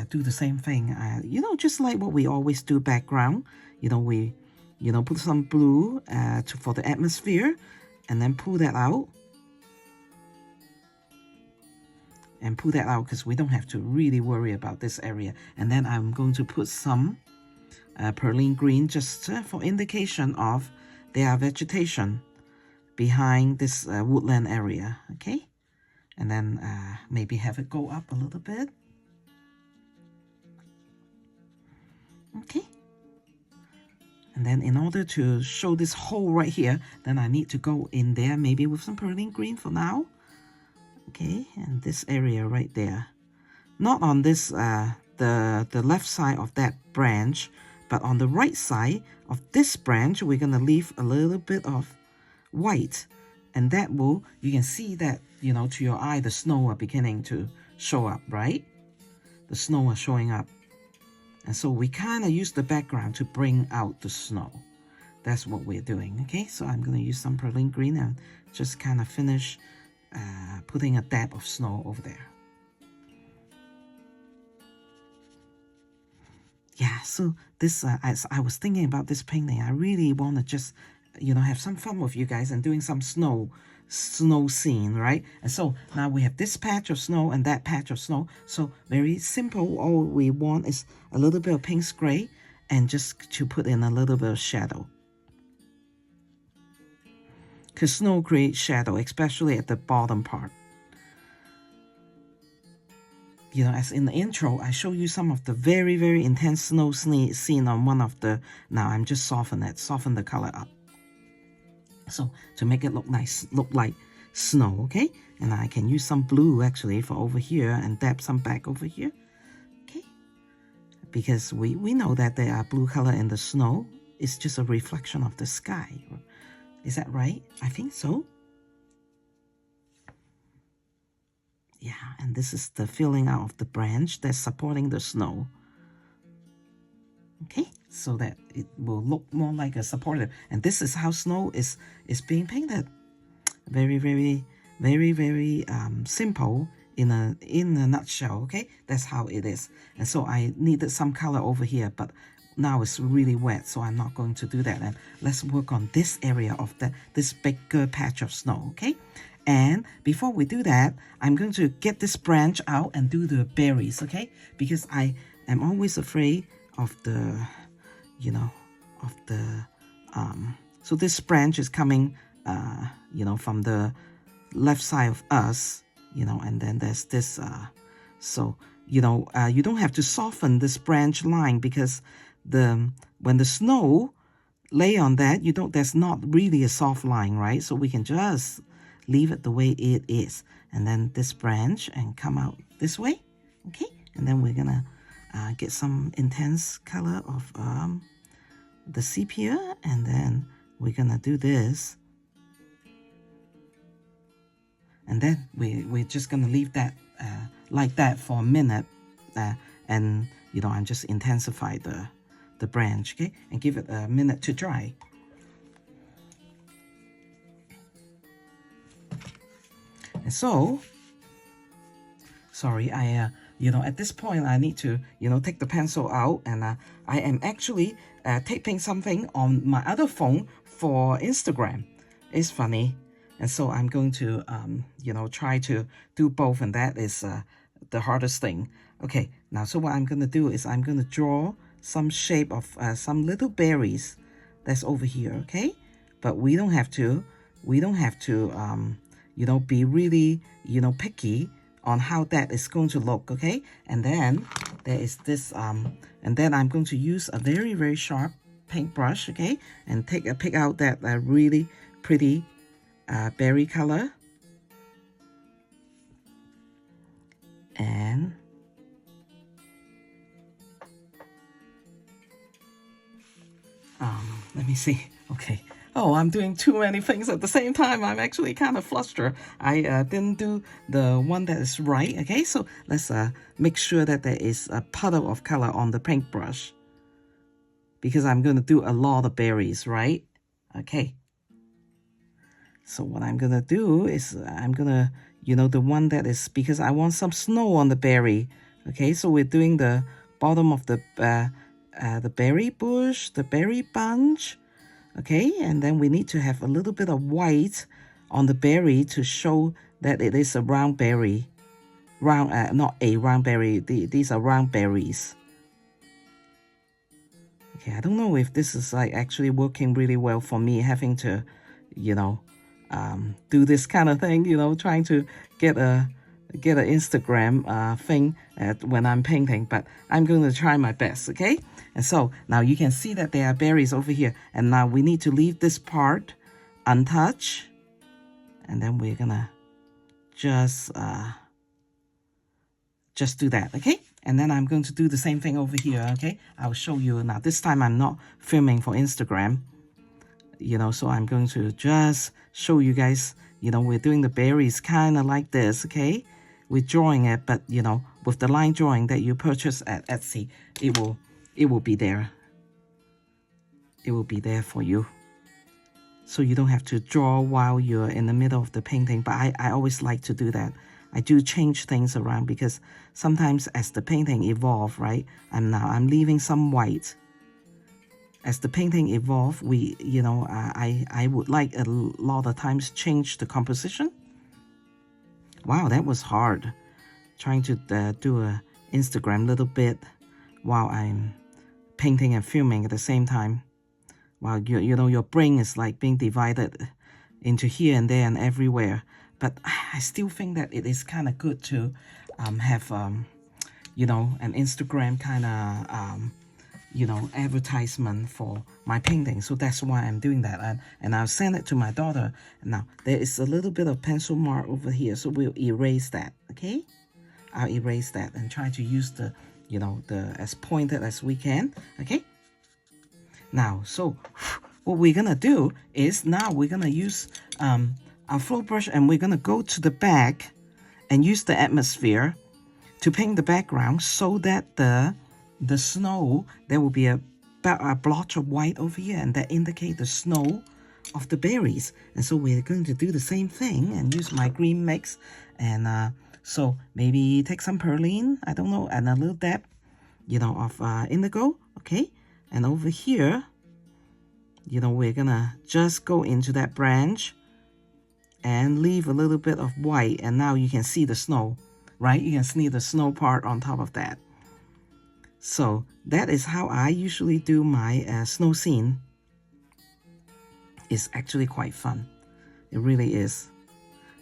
do the same thing. You know, just like what we always do background. You know, we, you know, put some blue for the atmosphere, and then pull that out. And pull that out because we don't have to really worry about this area. And then I'm going to put some prylene green just for indication of there are vegetation behind this woodland area, okay? And then maybe have it go up a little bit. Okay. And then in order to show this hole right here, then I need to go in there maybe with some prylene green for now. Okay, and this area right there. Not on this, the left side of that branch, but on the right side of this branch, we're gonna leave a little bit of white. And that will, you can see that, you know, to your eye, the snow are beginning to show up, right? The snow are showing up. And so we kind of use the background to bring out the snow. That's what we're doing, okay? So I'm gonna use some prylene green and just kind of finish putting a dab of snow over there. Yeah, so this, as I was thinking about this painting, I really want to just, you know, have some fun with you guys and doing some snow scene, right? And so now we have this patch of snow and that patch of snow. So very simple. All we want is a little bit of Paynes gray and just to put in a little bit of shadow. Because snow creates shadow, especially at the bottom part. You know, as in the intro, I show you some of the very, very intense snow scene on one of the... Now I'm just soften the color up. So to make it look nice, look like snow, okay? And I can use some blue actually for over here and dab some back over here, okay? Because we know that there are blue color in the snow. It's just a reflection of the sky. Is that right? I think so. Yeah, and this is the filling out of the branch that's supporting the snow. Okay, so that it will look more like a supportive. And this is how snow is being painted. Very, very, very, very simple in a nutshell. Okay, that's how it is. And so I needed some color over here, but now it's really wet, so I'm not going to do that. And let's work on this area of this bigger patch of snow, okay? And before we do that, I'm going to get this branch out and do the berries, okay? Because I am always afraid of the, you know, of the, so this branch is coming, you know, from the left side of us, you know, and then there's this, so, you know, you don't have to soften this branch line because when the snow lay on that, there's not really a soft line, right? So we can just leave it the way it is. And then this branch and come out this way, okay? And then we're gonna get some intense color of the sepia, and then we're gonna do this. And then we're just gonna leave that like that for a minute, and you know, I'm just intensify the branch, okay, and give it a minute to dry. And so Sorry, you know, at this point I need to, you know, take the pencil out, and I am actually taping something on my other phone for Instagram. It's funny. And so I'm going to, you know, try to do both, and that is the hardest thing. Okay, now so what I'm going to do is I'm going to draw some shape of some little berries that's over here, okay? But we don't have to, you know, be really, you know, picky on how that is going to look, okay? And then there is this, and then I'm going to use a very, very sharp paintbrush, okay? And pick out that really pretty berry color. And let me see. Okay. Oh, I'm doing too many things at the same time. I'm actually kind of flustered. I didn't do the one that is right. Okay, so let's make sure that there is a puddle of color on the paintbrush, because I'm going to do a lot of berries, right? Okay. So what I'm going to do is I'm going to, you know, the one that is, because I want some snow on the berry. Okay, so we're doing the bottom of the berry bush, the berry bunch. Okay, and then we need to have a little bit of white on the berry to show that it is a round berry. Not a round berry, these are round berries. Okay, I don't know if this is like actually working really well for me, having to, you know, do this kind of thing, you know, trying to get an Instagram thing when I'm painting, but I'm going to try my best, okay? And so now you can see that there are berries over here, and now we need to leave this part untouched, and then we're gonna just do that, okay? And then I'm going to do the same thing over here, okay? I'll show you. Now this time I'm not filming for Instagram, you know, so I'm going to just show you guys, you know, we're doing the berries kind of like this, okay? We're drawing it, but you know, with the line drawing that you purchase at Etsy, it will be there. It will be there for you. So you don't have to draw while you're in the middle of the painting, but I always like to do that. I do change things around because sometimes as the painting evolve, right? I'm leaving some white. As the painting evolve, you know, I would like a lot of times change the composition. Wow, that was hard. Trying to do a Instagram little bit while I'm painting and filming at the same time. While you know, your brain is like being divided into here and there and everywhere. But I still think that it is kind of good to have you know, an Instagram kind of you know, advertisement for my painting. So that's why I'm doing that, and I'll send it to my daughter. Now there is a little bit of pencil mark over here, so we'll erase that. Okay, I'll erase that and try to use the, you know, the as pointed as we can. Okay, now so what we're gonna do is now we're gonna use our flow brush, and we're gonna go to the back and use the atmosphere to paint the background, so that the snow, there will be a blotch of white over here, and that indicate the snow of the berries. And so we're going to do the same thing and use my green mix, and so maybe take some prylene, I don't know, and a little dab, you know, of indigo. Okay, and over here, you know, we're gonna just go into that branch and leave a little bit of white, and now you can see the snow, right? You can see the snow part on top of that. So that is how I usually do my snow scene. It's actually quite fun. It really is.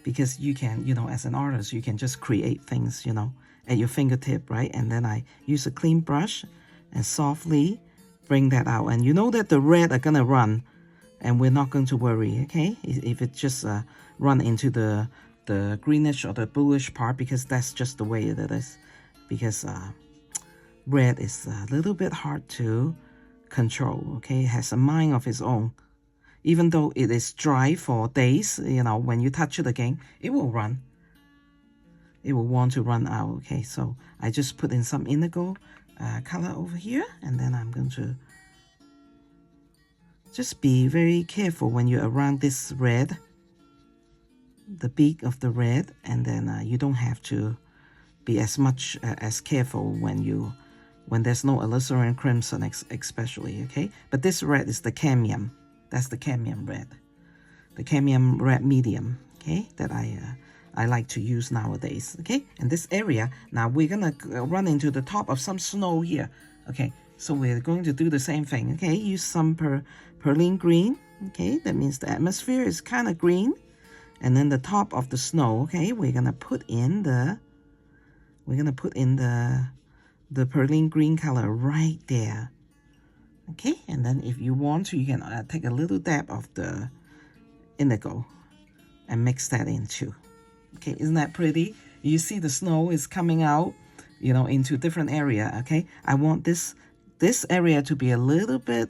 Because you can, you know, as an artist, you can just create things, you know, at your fingertip, right? And then I use a clean brush and softly bring that out. And you know that the red are gonna run, and we're not going to worry, okay? If it just run into the greenish or the bluish part, because that's just the way it is. Because red is a little bit hard to control, okay? It has a mind of its own. Even though it is dry for days, you know, when you touch it again, it will run. It will want to run out, okay? So I just put in some indigo color over here, and then I'm going to just be very careful when you're around this red, the beak of the red, and then you don't have to be as much as careful when there's no alizarin crimson especially, okay? But this red is the cadmium. That's the cadmium red. The cadmium red medium, okay? That I like to use nowadays, okay? And this area, now we're gonna run into the top of some snow here, okay? So we're going to do the same thing, okay? Use some prylene green, okay? That means the atmosphere is kind of green. And then the top of the snow, okay? We're gonna put in the prylene green color right there, okay? And then if you want to, you can take a little dab of the indigo and mix that in too. Okay, isn't that pretty? You see the snow is coming out, you know, into different area, okay? I want this area to be a little bit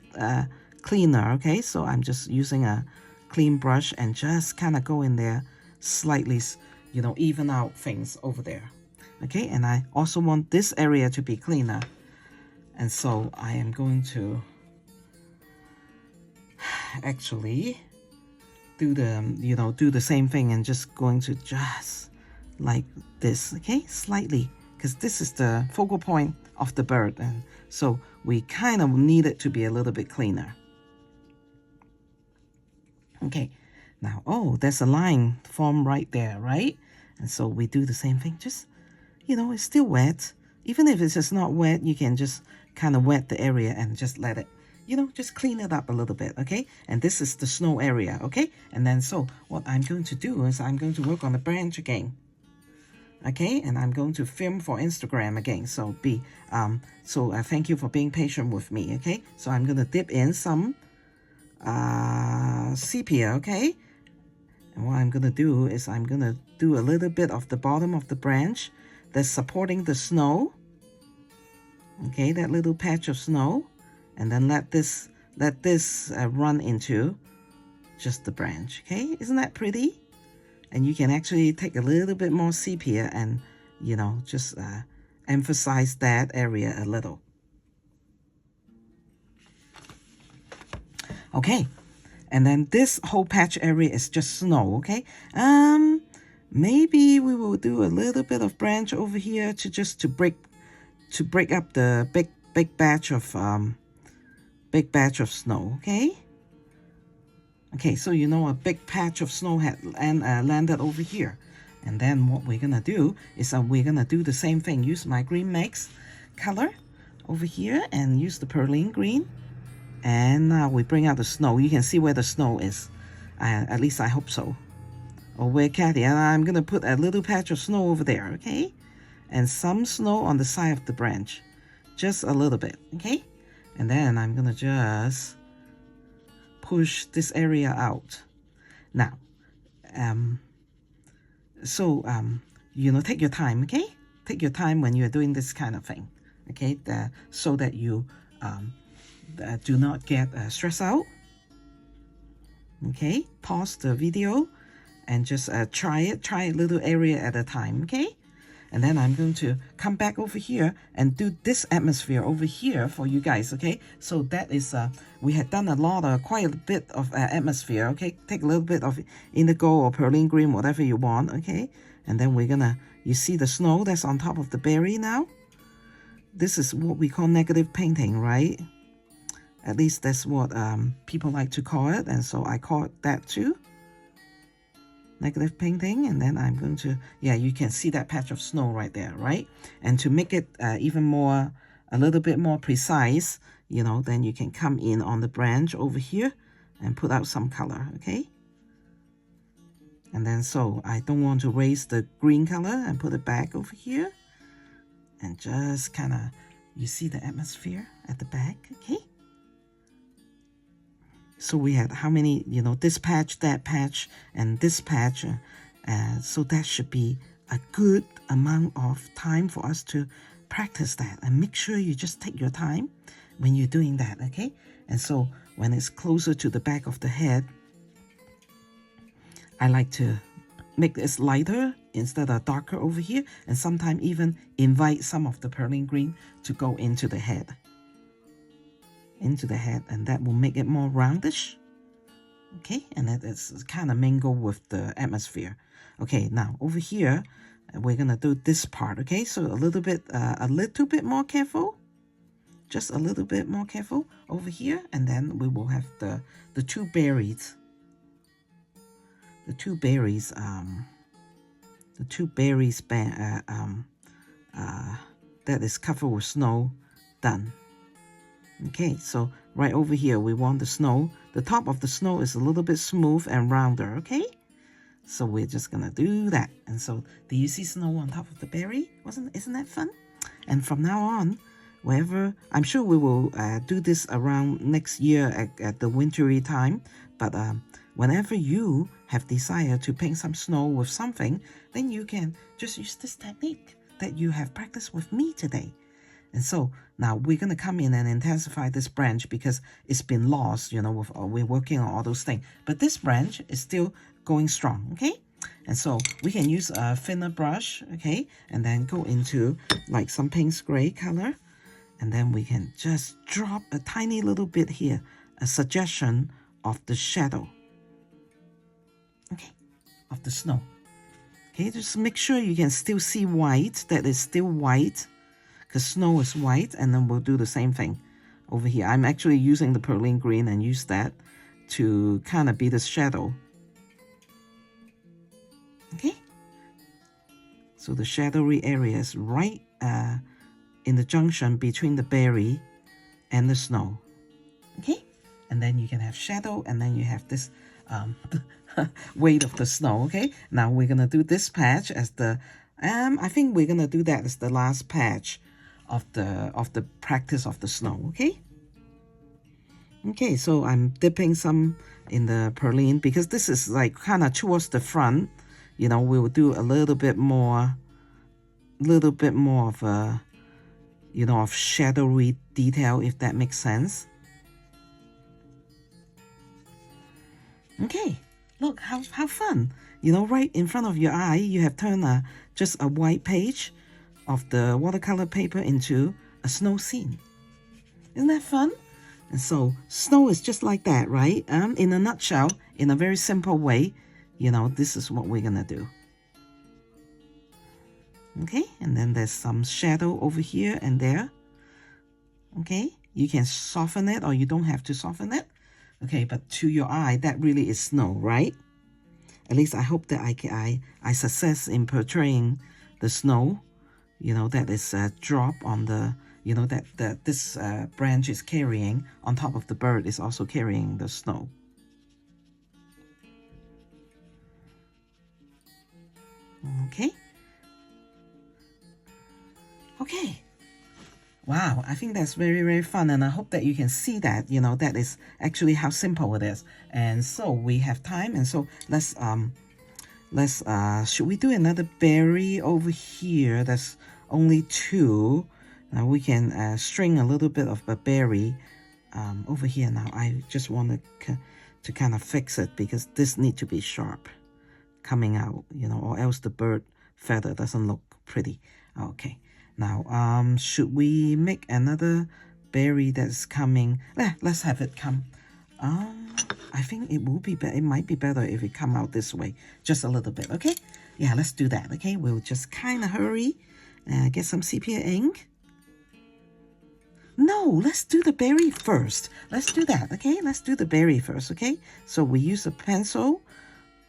cleaner, okay? So I'm just using a clean brush and just kind of go in there slightly, you know, even out things over there, okay? And I also want this area to be cleaner. And so I am going to actually do the same thing and just going to just like this, okay, slightly, because this is the focal point of the bird, and so we kind of need it to be a little bit cleaner. Okay, now, oh, there's a line formed right there, right? And so we do the same thing, just, you know, it's still wet. Even if it's just not wet, you can just kind of wet the area and just let it, you know, just clean it up a little bit, okay? And this is the snow area, okay? And then so what I'm going to do is I'm going to work on the branch again, okay? And I'm going to film for Instagram again. So thank you for being patient with me, okay? So I'm going to dip in some sepia, okay? And what I'm going to do is I'm going to do a little bit of the bottom of the branch that's supporting the snow, okay? That little patch of snow. And then let this run into just the branch, okay? Isn't that pretty? And you can actually take a little bit more sepia and, you know, just emphasize that area a little. Okay, and then this whole patch area is just snow, okay? Maybe we will do a little bit of branch over here to break up the big batch of snow, okay? Okay, so you know a big patch of snow had landed over here. And then what we're gonna do is we're gonna do the same thing. Use my green mix color over here and use the prylene green. And now we bring out the snow. You can see where the snow is. At least I hope so. Or where Kathy, and I'm gonna put a little patch of snow over there, okay? And some snow on the side of the branch. Just a little bit, okay? And then I'm gonna just push this area out. Now, you know, take your time, okay? Take your time when you're doing this kind of thing, okay? So that you do not get stressed out. Okay, pause the video and just try a little area at a time, okay? And then I'm going to come back over here and do this atmosphere over here for you guys, okay? So that is, we had done quite a bit of atmosphere, okay? Take a little bit of indigo or prylene green, whatever you want, okay? And then we're gonna, you see the snow that's on top of the berry now? This is what we call negative painting, right? At least that's what people like to call it, and so I call it that too. Negative painting. And then I'm going to, yeah, you can see that patch of snow right there, right? And to make it even more, a little bit more precise, you know, then you can come in on the branch over here and put out some color, okay? And then so I don't want to raise the green color and put it back over here. And just kind of, you see the atmosphere at the back, okay? So we had how many, you know, this patch, that patch, and this patch. So that should be a good amount of time for us to practice that. And make sure you just take your time when you're doing that, okay? And so when it's closer to the back of the head, I like to make this lighter instead of darker over here. And sometimes even invite some of the prylene green to go into the head. And that will make it more roundish, okay? And that is kind of mingle with the atmosphere. Okay, now over here, we're gonna do this part, okay? So a little bit more careful, just a little bit more careful over here, and then we will have the two berries, that is covered with snow done. Okay, so right over here we want the snow. The top of the snow is a little bit smooth and rounder, okay? So we're just gonna do that. And so do you see snow on top of the berry? Isn't that fun? And from now on, wherever, I'm sure we will do this around next year at the wintry time, but whenever you have desire to paint some snow with something, then you can just use this technique that you have practiced with me today. And so now we're going to come in and intensify this branch because it's been lost, you know, we're working on all those things. But this branch is still going strong, okay? And so we can use a thinner brush, okay? And then go into like some Paynes gray color. And then we can just drop a tiny little bit here, a suggestion of the shadow, okay, of the snow. Okay, just make sure you can still see white, that is still white, because snow is white, and then we'll do the same thing over here. I'm actually using the prylene green and use that to kind of be the shadow. Okay, so the shadowy area is right in the junction between the berry and the snow. Okay, and then you can have shadow, and then you have this weight of the snow. Okay, now we're gonna do this patch as the I think we're gonna do that as the last patch of the practice of the snow. Okay, so I'm dipping some in the prylene because this is like kind of towards the front. You know, we will do a little bit more of a, you know, of shadowy detail, if that makes sense. Okay, look how fun. You know, right in front of your eye, you have turned just a white page of the watercolor paper into a snow scene. Isn't that fun? And so snow is just like that, right? In a nutshell, in a very simple way, you know, this is what we're gonna do. Okay, and then there's some shadow over here and there. Okay, you can soften it or you don't have to soften it. Okay, but to your eye, that really is snow, right? At least I hope that I success in portraying the snow, you know, that is a drop on the, you know, that this branch is carrying on top of the bird is also carrying the snow. Okay. Okay. Wow, I think that's very, very fun, and I hope that you can see that, you know, that is actually how simple it is. And so we have time, and so let's should we do another berry over here? That's only two. Now we can string a little bit of a berry over here. Now I just want to kind of fix it because this needs to be sharp coming out, you know, or else the bird feather doesn't look pretty. Okay. Now, should we make another berry that's coming? Let's have it come. I think it will be better. It might be better if it come out this way, just a little bit. Okay, yeah, let's do that. Okay, we'll just kind of hurry, get some sepia ink. No, let's do the berry first. Let's do that. Okay, let's do the berry first. Okay, so we use a pencil,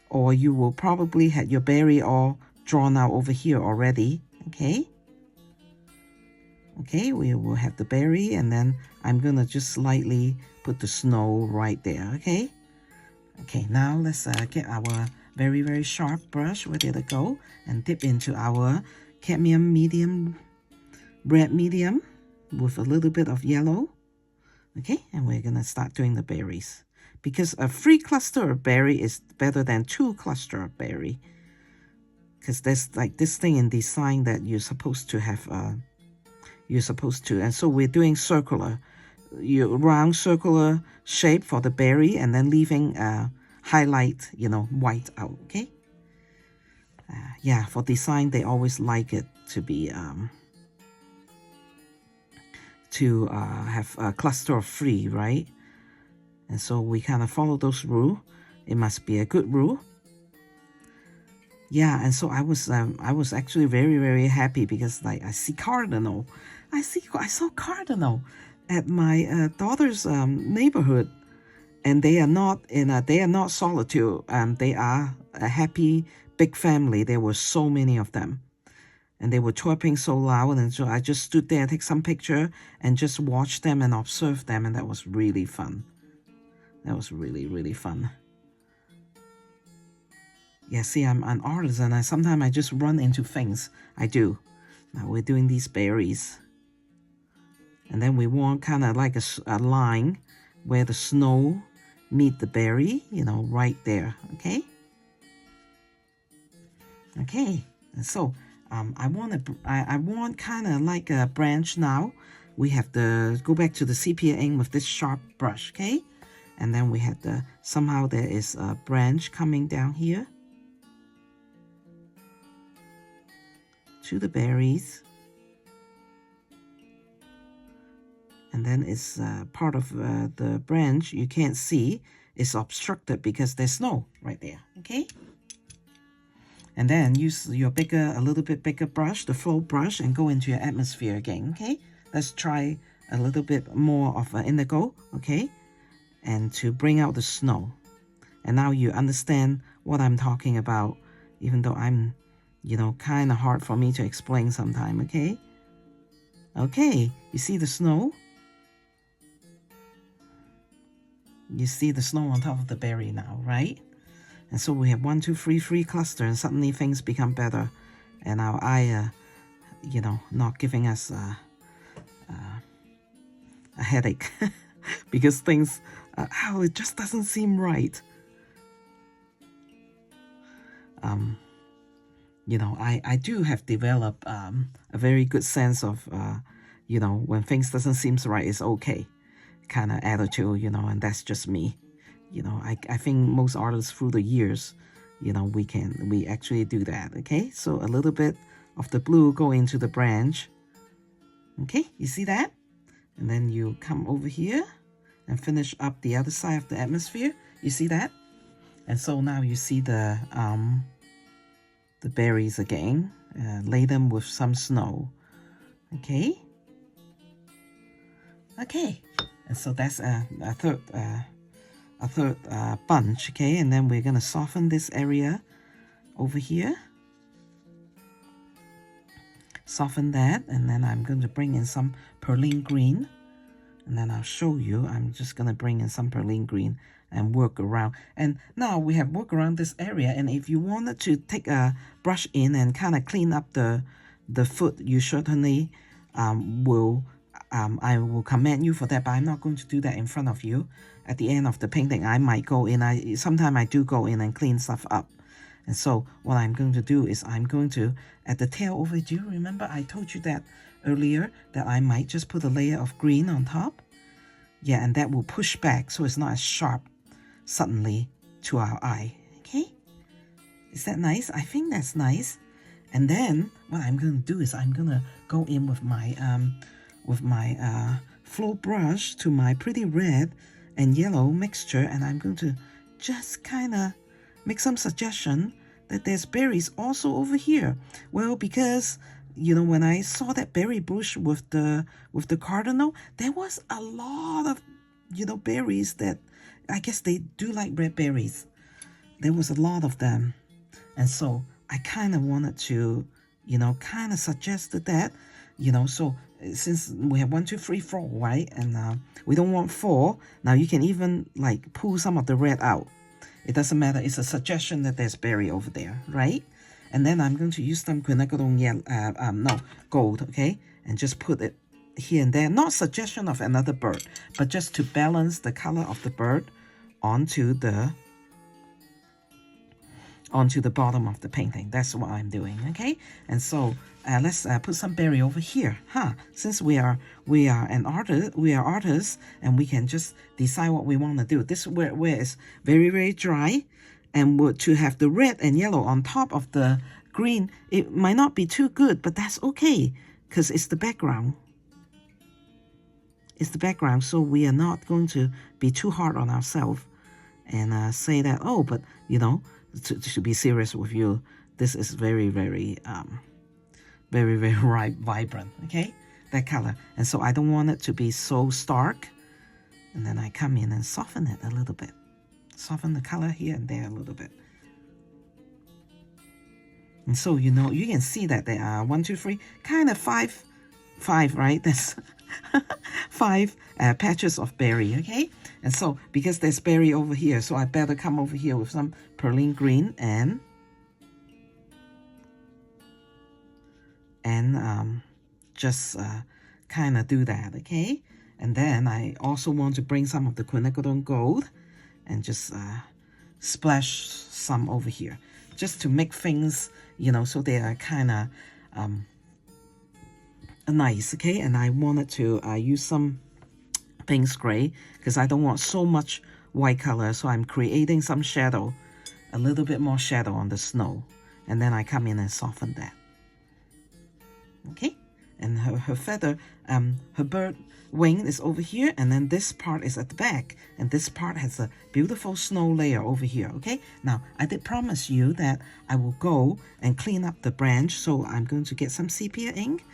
or you will probably have your berry all drawn out over here already. Okay. Okay, we will have the berry, and then I'm gonna just slightly put the snow right there, okay? Okay, now let's get our very, very sharp brush ready to go and dip into our cadmium medium, red medium with a little bit of yellow. Okay, and we're gonna start doing the berries. Because a 3 cluster of berry is better than 2 cluster of berry. Because there's like this thing in design that you're supposed to have and so we're doing circular, round circular shape for the berry, and then leaving highlight, you know, white out. Okay, yeah, for design they always like it to be have a cluster of 3, right? And so we kind of follow those rules. It must be a good rule. Yeah, and so I was actually very, very happy because like I saw cardinal at my daughter's neighborhood, and they are not solitude. They are a happy big family. There were so many of them, and they were chirping so loud, and so I just stood there, take some picture, and just watch them and observe them, and that was really fun. That was really, really fun. Yeah, see, I'm an artist, and sometimes I just run into things. I do. Now we're doing these berries. And then we want kind of like a line where the snow meet the berry, you know, right there, okay? Okay, and so I want kind of like a branch now. We have to go back to the sepia ink with this sharp brush, okay? And then we have the, somehow there is a branch coming down here to the berries. And then it's part of the branch you can't see is obstructed because there's snow right there, okay? And then use your a little bit bigger brush, the flow brush, and go into your atmosphere again, okay? Let's try a little bit more of indigo, okay? And to bring out the snow. And now you understand what I'm talking about, even though I'm, you know, kind of hard for me to explain sometime, okay? Okay, you see the snow? You see the snow on top of the berry now, right? And so we have 1, 2, 3, 3 cluster, and suddenly things become better. And our eye, you know, not giving us a headache because things, it just doesn't seem right. You know, I do have developed a very good sense of, you know, when things doesn't seem right, it's okay kind of attitude, you know, and that's just me. You know, I think most artists through the years, you know, we actually do that, okay? So a little bit of the blue go into the branch. Okay, you see that? And then you come over here and finish up the other side of the atmosphere. You see that? And so now you see the berries again. Lay them with some snow. Okay? Okay. And so that's a third bunch, okay? And then we're gonna soften this area over here. Soften that, and then I'm going to bring in some prylene green. And then I'll show you, I'm just gonna bring in some prylene green and work around. And now we have worked around this area, and if you wanted to take a brush in and kind of clean up the foot, you certainly I will commend you for that, but I'm not going to do that in front of you. At the end of the painting, I might go in. Sometimes I do go in and clean stuff up. And so what I'm going to do is I'm going to, at the tail over, do you remember I told you that earlier, that I might just put a layer of green on top? Yeah, and that will push back so it's not as sharp suddenly to our eye. Okay? Is that nice? I think that's nice. And then what I'm going to do is I'm going to go in with my flow brush to my pretty red and yellow mixture, and I'm going to just kind of make some suggestion that there's berries also over here. Well, because, you know, when I saw that berry bush with the cardinal, there was a lot of, you know, berries that I guess they do like red berries. There was a lot of them. And so I kind of wanted to, you know, kind of suggested that, you know, so since we have 1, 2, 3, 4, right? And we don't want 4. Now you can even like pull some of the red out. It doesn't matter. It's a suggestion that there's berry over there, right? And then I'm going to use some gold, okay? And just put it here and there. Not suggestion of another bird, but just to balance the color of the bird onto the bottom of the painting. That's what I'm doing, okay? And so let's put some berry over here, since we are artists, and we can just decide what we want to do. This where it's very, very dry, and to have the red and yellow on top of the green, it might not be too good, but that's okay because it's the background. It's the background, so we are not going to be too hard on ourselves and say that, oh, but you know, to be serious with you, this is very, very, very, very vibrant, okay? That color. And so I don't want it to be so stark. And then I come in and soften it a little bit. Soften the color here and there a little bit. And so, you know, you can see that there are 1, 2, 3, kind of five, right? There's 5 patches of berry, okay? And so, because there's berry over here, so I better come over here with some prylene green and just kind of do that, okay? And then I also want to bring some of the quin gold and just splash some over here, just to make things, you know, so they are kind of nice, okay? And I wanted to use some Paynes gray because I don't want so much white color, so I'm creating some shadow, a little bit more shadow on the snow, and then I come in and soften that. Okay, and her feather, her bird wing is over here, and then this part is at the back, and this part has a beautiful snow layer over here. Okay, now I did promise you that I will go and clean up the branch, so I'm going to get some sepia ink,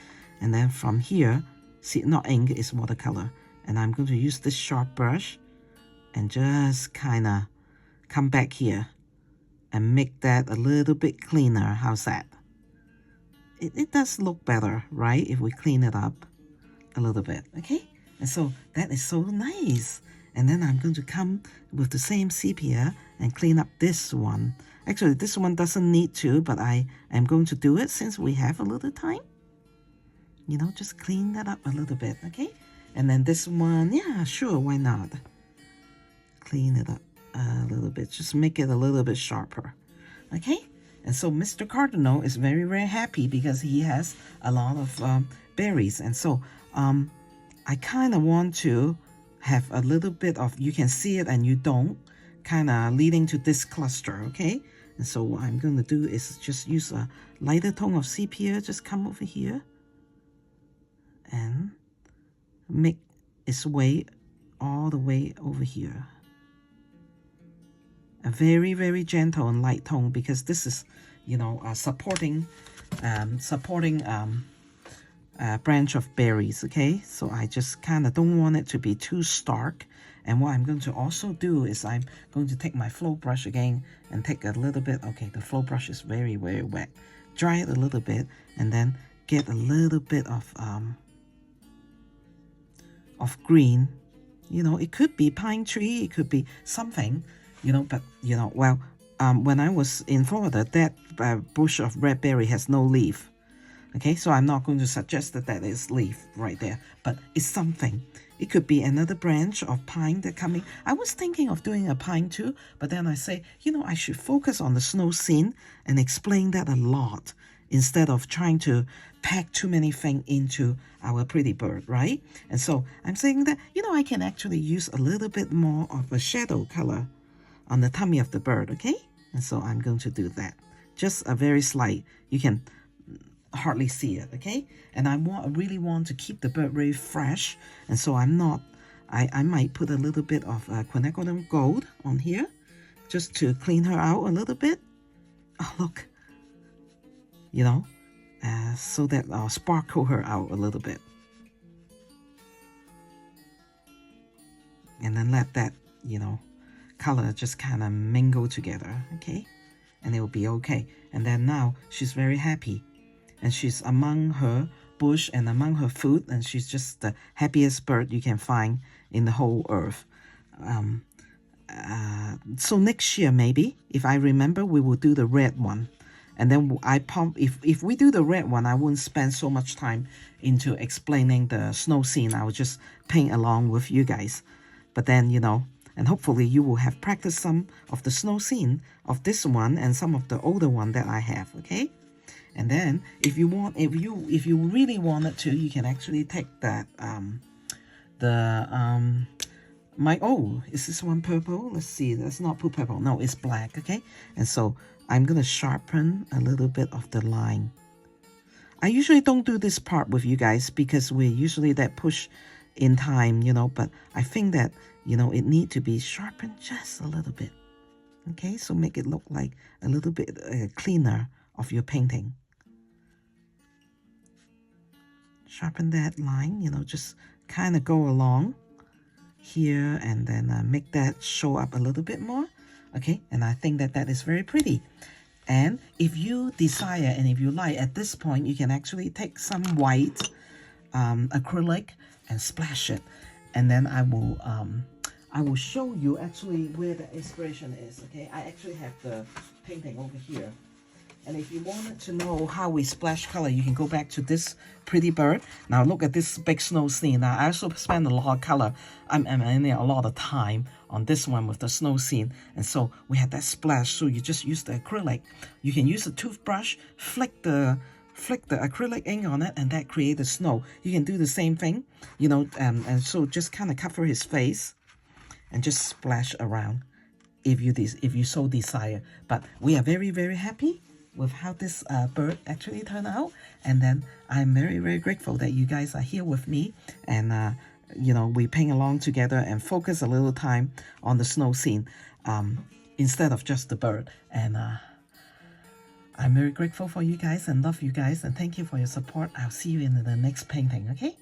and then from here, see, not ink, it's watercolor, and I'm going to use this sharp brush and just kind of come back here and make that a little bit cleaner. How's that? It does look better, right, if we clean it up a little bit, okay? And so that is so nice. And then I'm going to come with the same sepia and clean up this one. Actually, this one doesn't need to, but I am going to do it since we have a little time. You know, just clean that up a little bit, okay? And then this one, yeah, sure, why not? Clean it up a little bit, just make it a little bit sharper, okay? And so Mr. Cardinal is very, very happy because he has a lot of berries. And so I kind of want to have a little bit of, you can see it and you don't, kind of leading to this cluster, okay? And so what I'm going to do is just use a lighter tone of sepia, just come over here and make its way all the way over here. A very, very gentle and light tone because this is, you know, supporting branch of berries, okay? So I just kind of don't want it to be too stark. And what I'm going to also do is I'm going to take my flow brush again and take a little bit, okay, the flow brush is very, very wet. Dry it a little bit and then get a little bit of green. You know, it could be pine tree, it could be something, you know, but, you know, well, when I was in Florida, that bush of red berry has no leaf. Okay, so I'm not going to suggest that that is leaf right there, but it's something. It could be another branch of pine that coming. I was thinking of doing a pine too, but then I say, you know, I should focus on the snow scene and explain that a lot instead of trying to pack too many things into our pretty bird, right? And so I'm saying that, you know, I can actually use a little bit more of a shadow color on the tummy of the bird, okay? And so I'm going to do that. Just a very slight, you can hardly see it, okay? And I really want to keep the bird very fresh, and so I might put a little bit of quin gold on here, just to clean her out a little bit. Oh, look, you know, so that I'll sparkle her out a little bit. And then let that, you know, color just kind of mingle together, okay? And it will be okay. And then now she's very happy. And she's among her bush and among her food, and she's just the happiest bird you can find in the whole earth. So next year, maybe, if I remember, we will do the red one. And then if we do the red one, I wouldn't spend so much time into explaining the snow scene. I will just paint along with you guys. But then, you know, and hopefully you will have practiced some of the snow scene of this one and some of the older one that I have, okay? And then if you really wanted to, you can actually take that is this one purple? Let's see, that's not purple. No, it's black, okay? And so I'm gonna sharpen a little bit of the line. I usually don't do this part with you guys because we're usually that push in time, you know, but I think that, you know, it need to be sharpened just a little bit. Okay, so make it look like a little bit cleaner of your painting. Sharpen that line, you know, just kind of go along here and then make that show up a little bit more. Okay, and I think that that is very pretty. And if you desire and if you like, at this point you can actually take some white acrylic and splash it, and then I will show you actually where the inspiration is. Okay, I actually have the painting over here. And if you wanted to know how we splash color, you can go back to this pretty bird. Now look at this big snow scene. Now I also spend a lot of color, a lot of time on this one with the snow scene. And so we had that splash. So you just use the acrylic. You can use a toothbrush, flick the acrylic ink on it, and that creates the snow. You can do the same thing, you know, and so just kind of cover his face and just splash around if you so desire. But we are very, very happy with how this bird actually turned out, and then I'm very, very grateful that you guys are here with me, and you know, we paint along together and focus a little time on the snow scene instead of just the bird. And I'm very grateful for you guys and love you guys, and thank you for your support. I'll see you in the next painting. Okay,